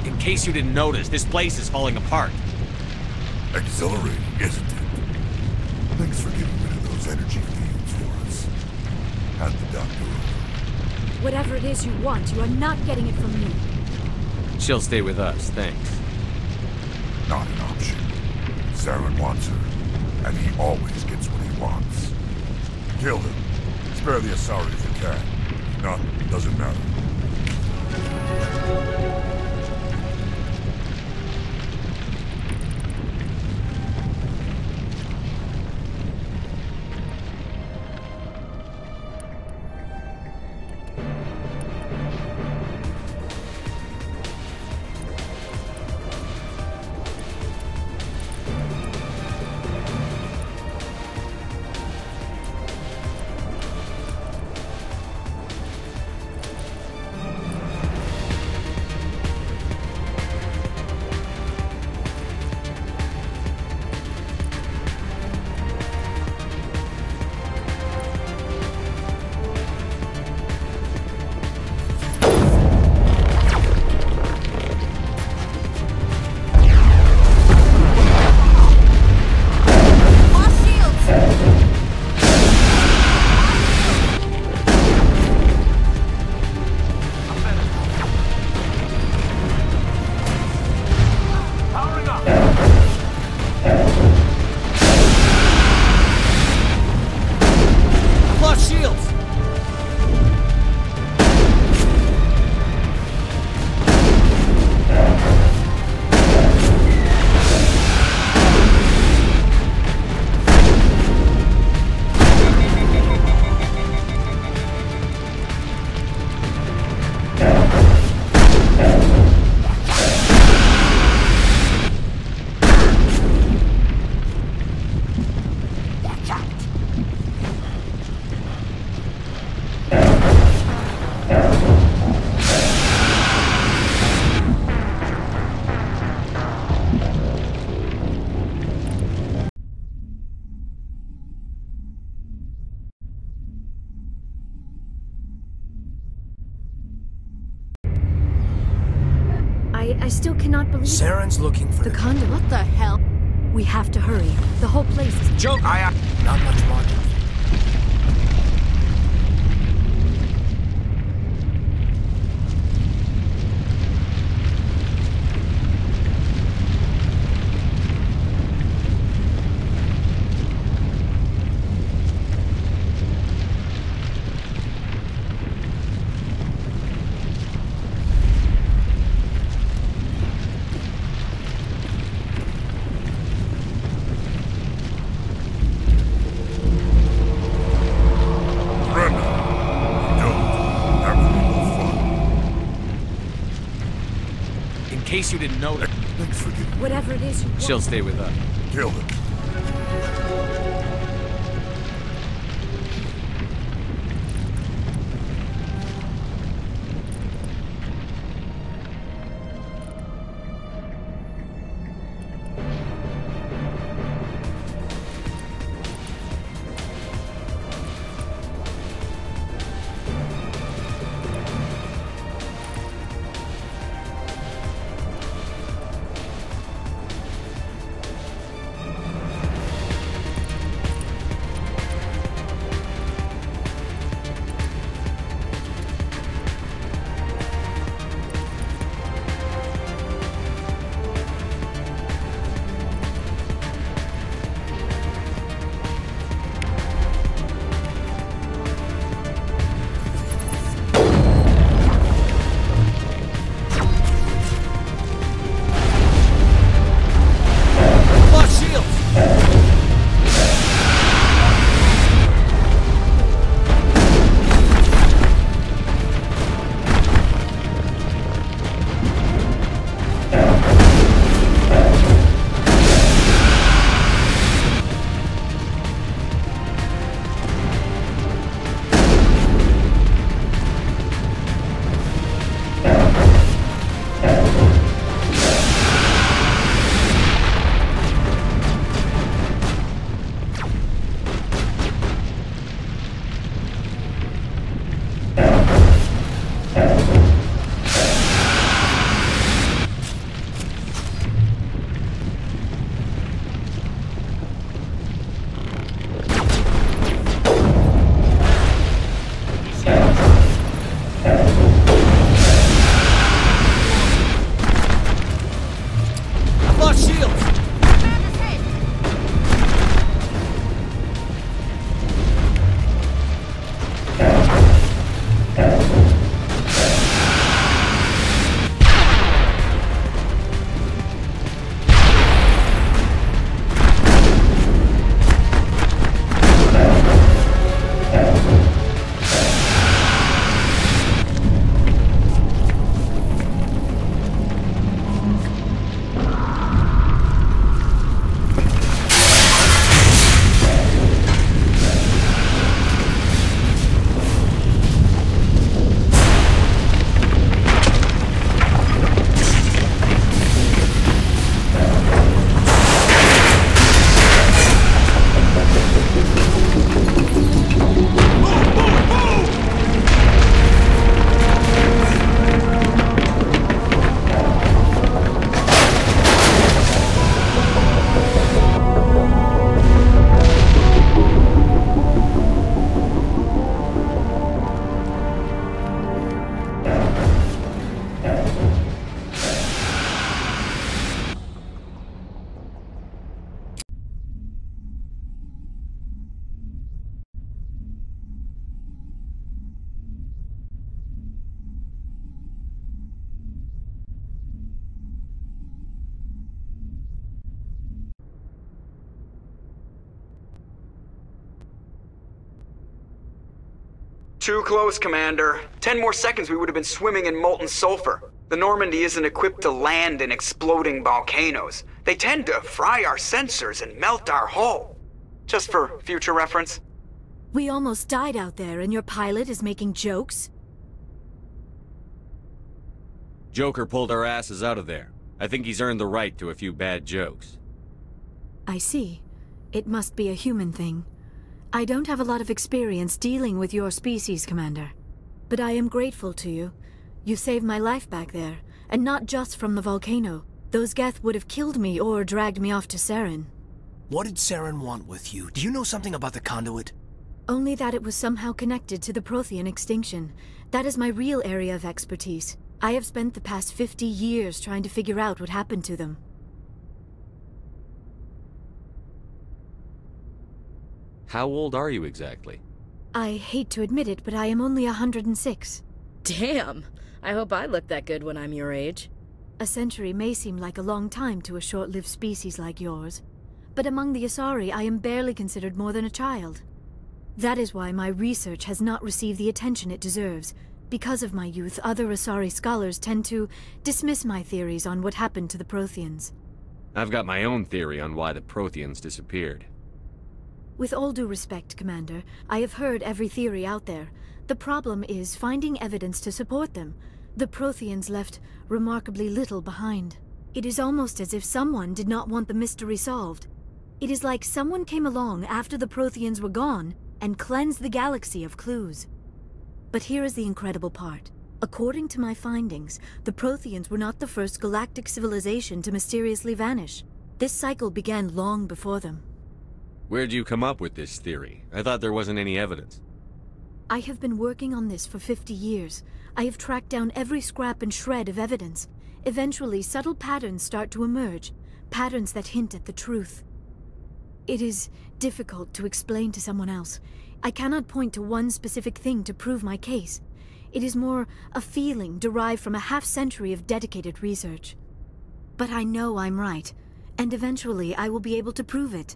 In case you didn't notice, this place is falling apart. Exhilarating, isn't it? Thanks for getting rid of those energy fields for us. Had the doctor over. Whatever it is you want, you are not getting it from me. She'll stay with us, thanks. Not an option. Saren wants her, and he always gets what he wants. Kill him. Spare the Asari if you can. No, doesn't matter. I still cannot believe Saren's looking for the conduit. What the hell? We have to hurry. The whole place is... Joke! Not much margin. In case you didn't know that. Thanks for giving me. Whatever it is you want. She'll stay with us. Kill him. Too close, Commander. 10 more seconds we would have been swimming in molten sulfur. The Normandy isn't equipped to land in exploding volcanoes. They tend to fry our sensors and melt our hull. Just for future reference. We almost died out there, and your pilot is making jokes? Joker pulled our asses out of there. I think he's earned the right to a few bad jokes. I see. It must be a human thing. I don't have a lot of experience dealing with your species, Commander. But I am grateful to you. You saved my life back there, and not just from the volcano. Those Geth would have killed me or dragged me off to Saren. What did Saren want with you? Do you know something about the conduit? Only that it was somehow connected to the Prothean extinction. That is my real area of expertise. I have spent the past 50 years trying to figure out what happened to them. How old are you exactly? I hate to admit it, but I am only 106. Damn! I hope I look that good when I'm your age. A century may seem like a long time to a short-lived species like yours, but among the Asari I am barely considered more than a child. That is why my research has not received the attention it deserves. Because of my youth, other Asari scholars tend to dismiss my theories on what happened to the Protheans. I've got my own theory on why the Protheans disappeared. With all due respect, Commander, I have heard every theory out there. The problem is finding evidence to support them. The Protheans left remarkably little behind. It is almost as if someone did not want the mystery solved. It is like someone came along after the Protheans were gone and cleansed the galaxy of clues. But here is the incredible part. According to my findings, the Protheans were not the first galactic civilization to mysteriously vanish. This cycle began long before them. Where'd you come up with this theory? I thought there wasn't any evidence. I have been working on this for 50 years. I have tracked down every scrap and shred of evidence. Eventually, subtle patterns start to emerge, patterns that hint at the truth. It is difficult to explain to someone else. I cannot point to one specific thing to prove my case. It is more a feeling derived from a half-century of dedicated research. But I know I'm right, and eventually I will be able to prove it.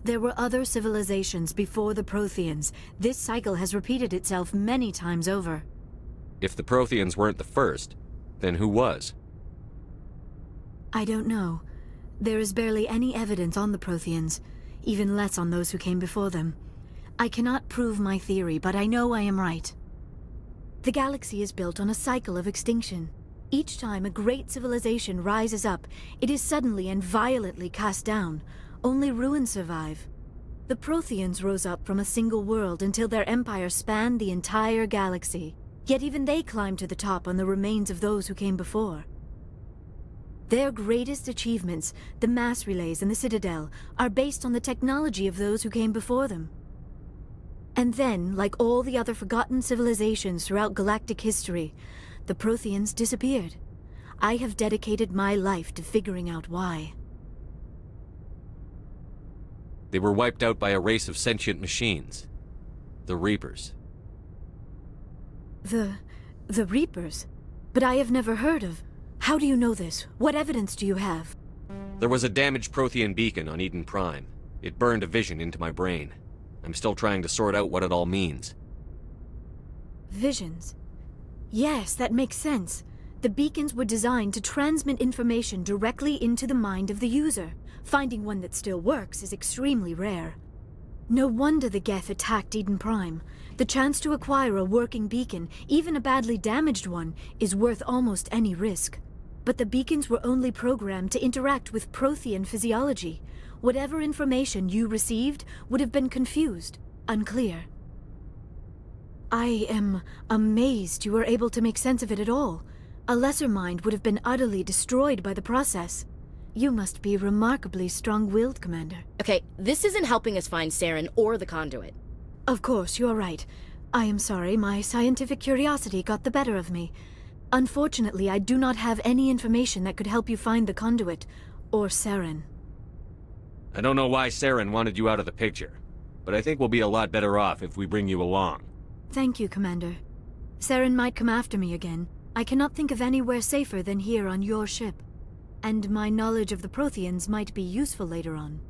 There were other civilizations before the Protheans. This cycle has repeated itself many times over. If the Protheans weren't the first, then who was? I don't know. There is barely any evidence on the Protheans, even less on those who came before them. I cannot prove my theory, but I know I am right. The galaxy is built on a cycle of extinction. Each time a great civilization rises up, it is suddenly and violently cast down. Only ruins survive. The Protheans rose up from a single world until their empire spanned the entire galaxy. Yet even they climbed to the top on the remains of those who came before. Their greatest achievements, the mass relays and the Citadel, are based on the technology of those who came before them. And then, like all the other forgotten civilizations throughout galactic history, the Protheans disappeared. I have dedicated my life to figuring out why. They were wiped out by a race of sentient machines. The Reapers. The Reapers? But I have never heard of... How do you know this? What evidence do you have? There was a damaged Prothean beacon on Eden Prime. It burned a vision into my brain. I'm still trying to sort out what it all means. Visions? Yes, that makes sense. The beacons were designed to transmit information directly into the mind of the user. Finding one that still works is extremely rare. No wonder the Geth attacked Eden Prime. The chance to acquire a working beacon, even a badly damaged one, is worth almost any risk. But the beacons were only programmed to interact with Prothean physiology. Whatever information you received would have been confused, unclear. I am amazed you were able to make sense of it at all. A lesser mind would have been utterly destroyed by the process. You must be remarkably strong-willed, Commander. Okay, this isn't helping us find Saren or the conduit. Of course, you are right. I am sorry, my scientific curiosity got the better of me. Unfortunately, I do not have any information that could help you find the conduit, or Saren. I don't know why Saren wanted you out of the picture, but I think we'll be a lot better off if we bring you along. Thank you, Commander. Saren might come after me again. I cannot think of anywhere safer than here on your ship. And my knowledge of the Protheans might be useful later on.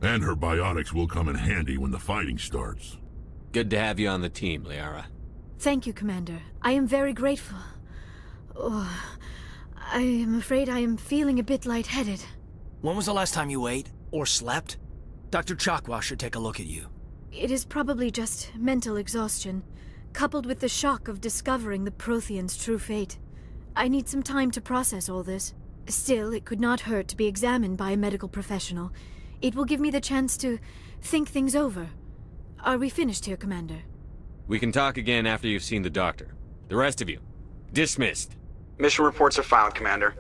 And her biotics will come in handy when the fighting starts. Good to have you on the team, Liara. Thank you, Commander. I am very grateful. Oh, I am afraid I am feeling a bit lightheaded. When was the last time you ate? Or slept? Dr. Chakwas should take a look at you. It is probably just mental exhaustion, coupled with the shock of discovering the Prothean's true fate. I need some time to process all this. Still, it could not hurt to be examined by a medical professional. It will give me the chance to think things over. Are we finished here, Commander? We can talk again after you've seen the doctor. The rest of you, dismissed. Mission reports are filed, Commander.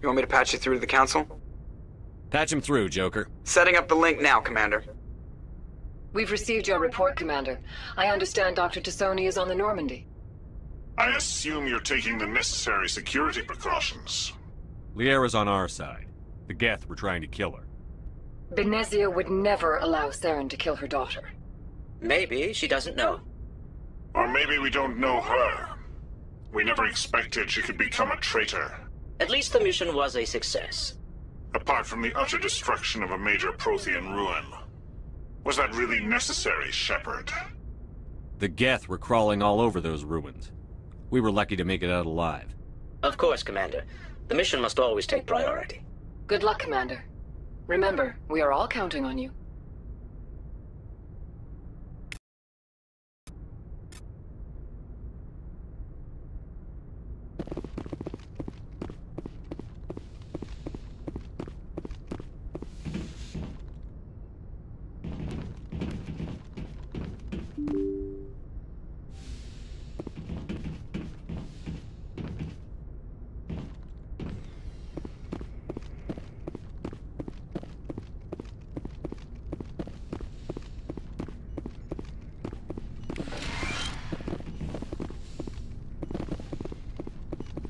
You want me to patch you through to the Council? Patch him through, Joker. Setting up the link now, Commander. We've received your report, Commander. I understand Dr. Tassoni is on the Normandy. I assume you're taking the necessary security precautions. Liara's on our side. The Geth were trying to kill her. Benezia would never allow Saren to kill her daughter. Maybe she doesn't know. Or maybe we don't know her. We never expected she could become a traitor. At least the mission was a success. Apart from the utter destruction of a major Prothean ruin. Was that really necessary, Shepard? The Geth were crawling all over those ruins. We were lucky to make it out alive. Of course, Commander. The mission must always take priority. Good luck, Commander. Remember, we are all counting on you.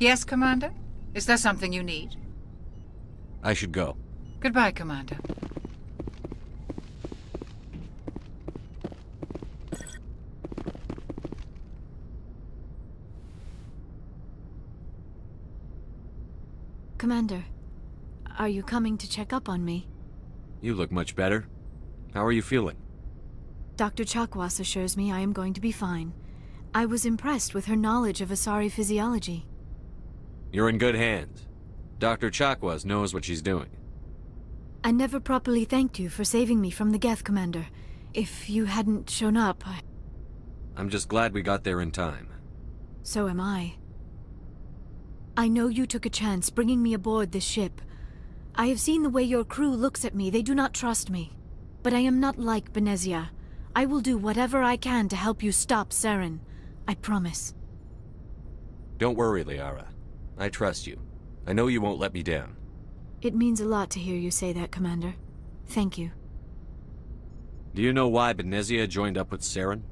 Yes, Commander? Is there something you need? I should go. Goodbye, Commander. Commander, are you coming to check up on me? You look much better. How are you feeling? Dr. Chakwas assures me I am going to be fine. I was impressed with her knowledge of Asari physiology. You're in good hands. Dr. Chakwas knows what she's doing. I never properly thanked you for saving me from the Geth, Commander. If you hadn't shown up, I'm just glad we got there in time. So am I. I know you took a chance bringing me aboard this ship. I have seen the way your crew looks at me. They do not trust me. But I am not like Benezia. I will do whatever I can to help you stop Saren. I promise. Don't worry, Liara. I trust you. I know you won't let me down. It means a lot to hear you say that, Commander. Thank you. Do you know why Benezia joined up with Saren?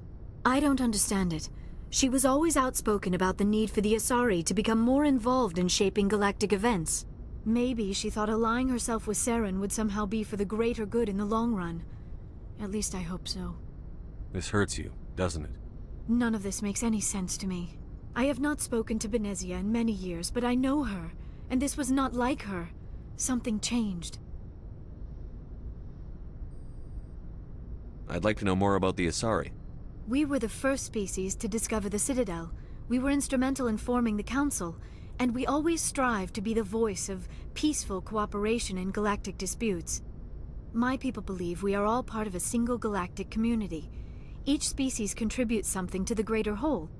I don't understand it. She was always outspoken about the need for the Asari to become more involved in shaping galactic events. Maybe she thought allying herself with Saren would somehow be for the greater good in the long run. At least I hope so. This hurts you, doesn't it? None of this makes any sense to me. I have not spoken to Benezia in many years, but I know her, and this was not like her. Something changed. I'd like to know more about the Asari. We were the first species to discover the Citadel. We were instrumental in forming the Council, and we always strive to be the voice of peaceful cooperation in galactic disputes. My people believe we are all part of a single galactic community. Each species contributes something to the greater whole.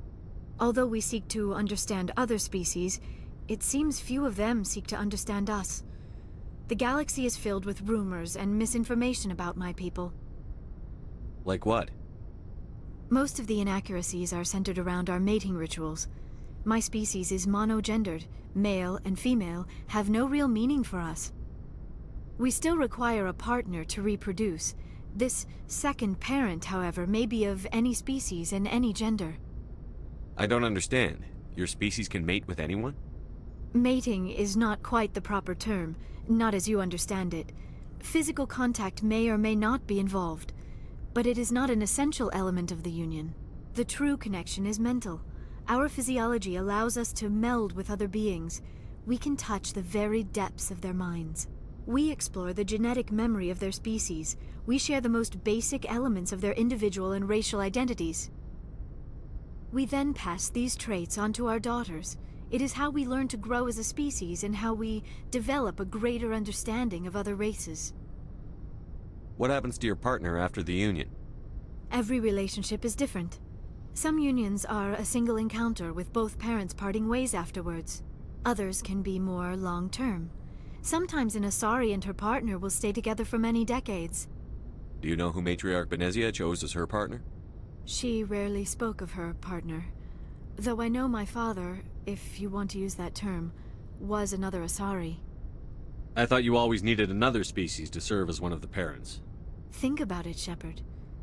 Although we seek to understand other species, it seems few of them seek to understand us. The galaxy is filled with rumors and misinformation about my people. Like what? Most of the inaccuracies are centered around our mating rituals. My species is monogendered. Male and female have no real meaning for us. We still require a partner to reproduce. This second parent, however, may be of any species and any gender. I don't understand. Your species can mate with anyone? Mating is not quite the proper term, not as you understand it. Physical contact may or may not be involved, but it is not an essential element of the union. The true connection is mental. Our physiology allows us to meld with other beings. We can touch the very depths of their minds. We explore the genetic memory of their species. We share the most basic elements of their individual and racial identities. We then pass these traits on to our daughters. It is how we learn to grow as a species and how we develop a greater understanding of other races. What happens to your partner after the union? Every relationship is different. Some unions are a single encounter with both parents parting ways afterwards. Others can be more long-term. Sometimes an Asari and her partner will stay together for many decades. Do you know who Matriarch Benezia chose as her partner? She rarely spoke of her partner. Though I know my father, if you want to use that term, was another Asari. I thought you always needed another species to serve as one of the parents. Think about it, Shepard.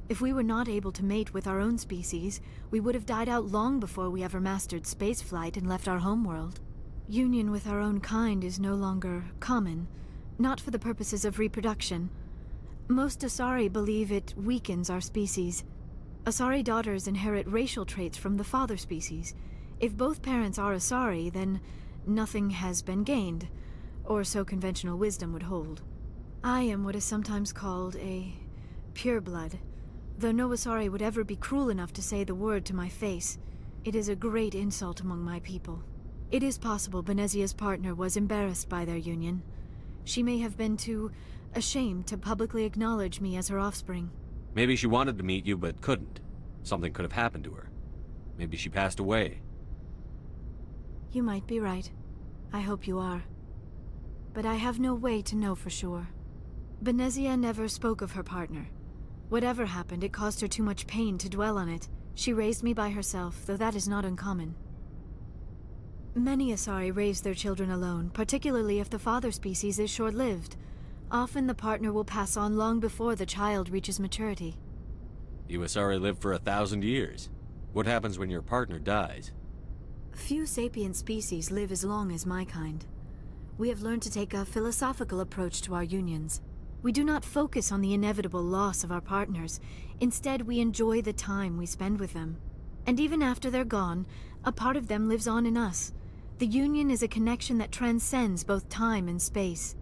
If we were not able to mate with our own species, we would have died out long before we ever mastered spaceflight and left our homeworld. Union with our own kind is no longer common, not for the purposes of reproduction. Most Asari believe it weakens our species. Asari daughters inherit racial traits from the father species. If both parents are Asari, then nothing has been gained, or so conventional wisdom would hold. I am what is sometimes called a pureblood, though no Asari would ever be cruel enough to say the word to my face. It is a great insult among my people. It is possible Benezia's partner was embarrassed by their union. She may have been too ashamed to publicly acknowledge me as her offspring. Maybe she wanted to meet you, but couldn't. Something could have happened to her. Maybe she passed away. You might be right. I hope you are. But I have no way to know for sure. Benezia never spoke of her partner. Whatever happened, it caused her too much pain to dwell on it. She raised me by herself, though that is not uncommon. Many Asari raise their children alone, particularly if the father species is short-lived. Often the partner will pass on long before the child reaches maturity. You Asari live for 1,000 years. What happens when your partner dies? Few sapient species live as long as my kind. We have learned to take a philosophical approach to our unions. We do not focus on the inevitable loss of our partners. Instead, we enjoy the time we spend with them. And even after they're gone, a part of them lives on in us. The union is a connection that transcends both time and space.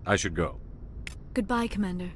I should go. Goodbye, Commander.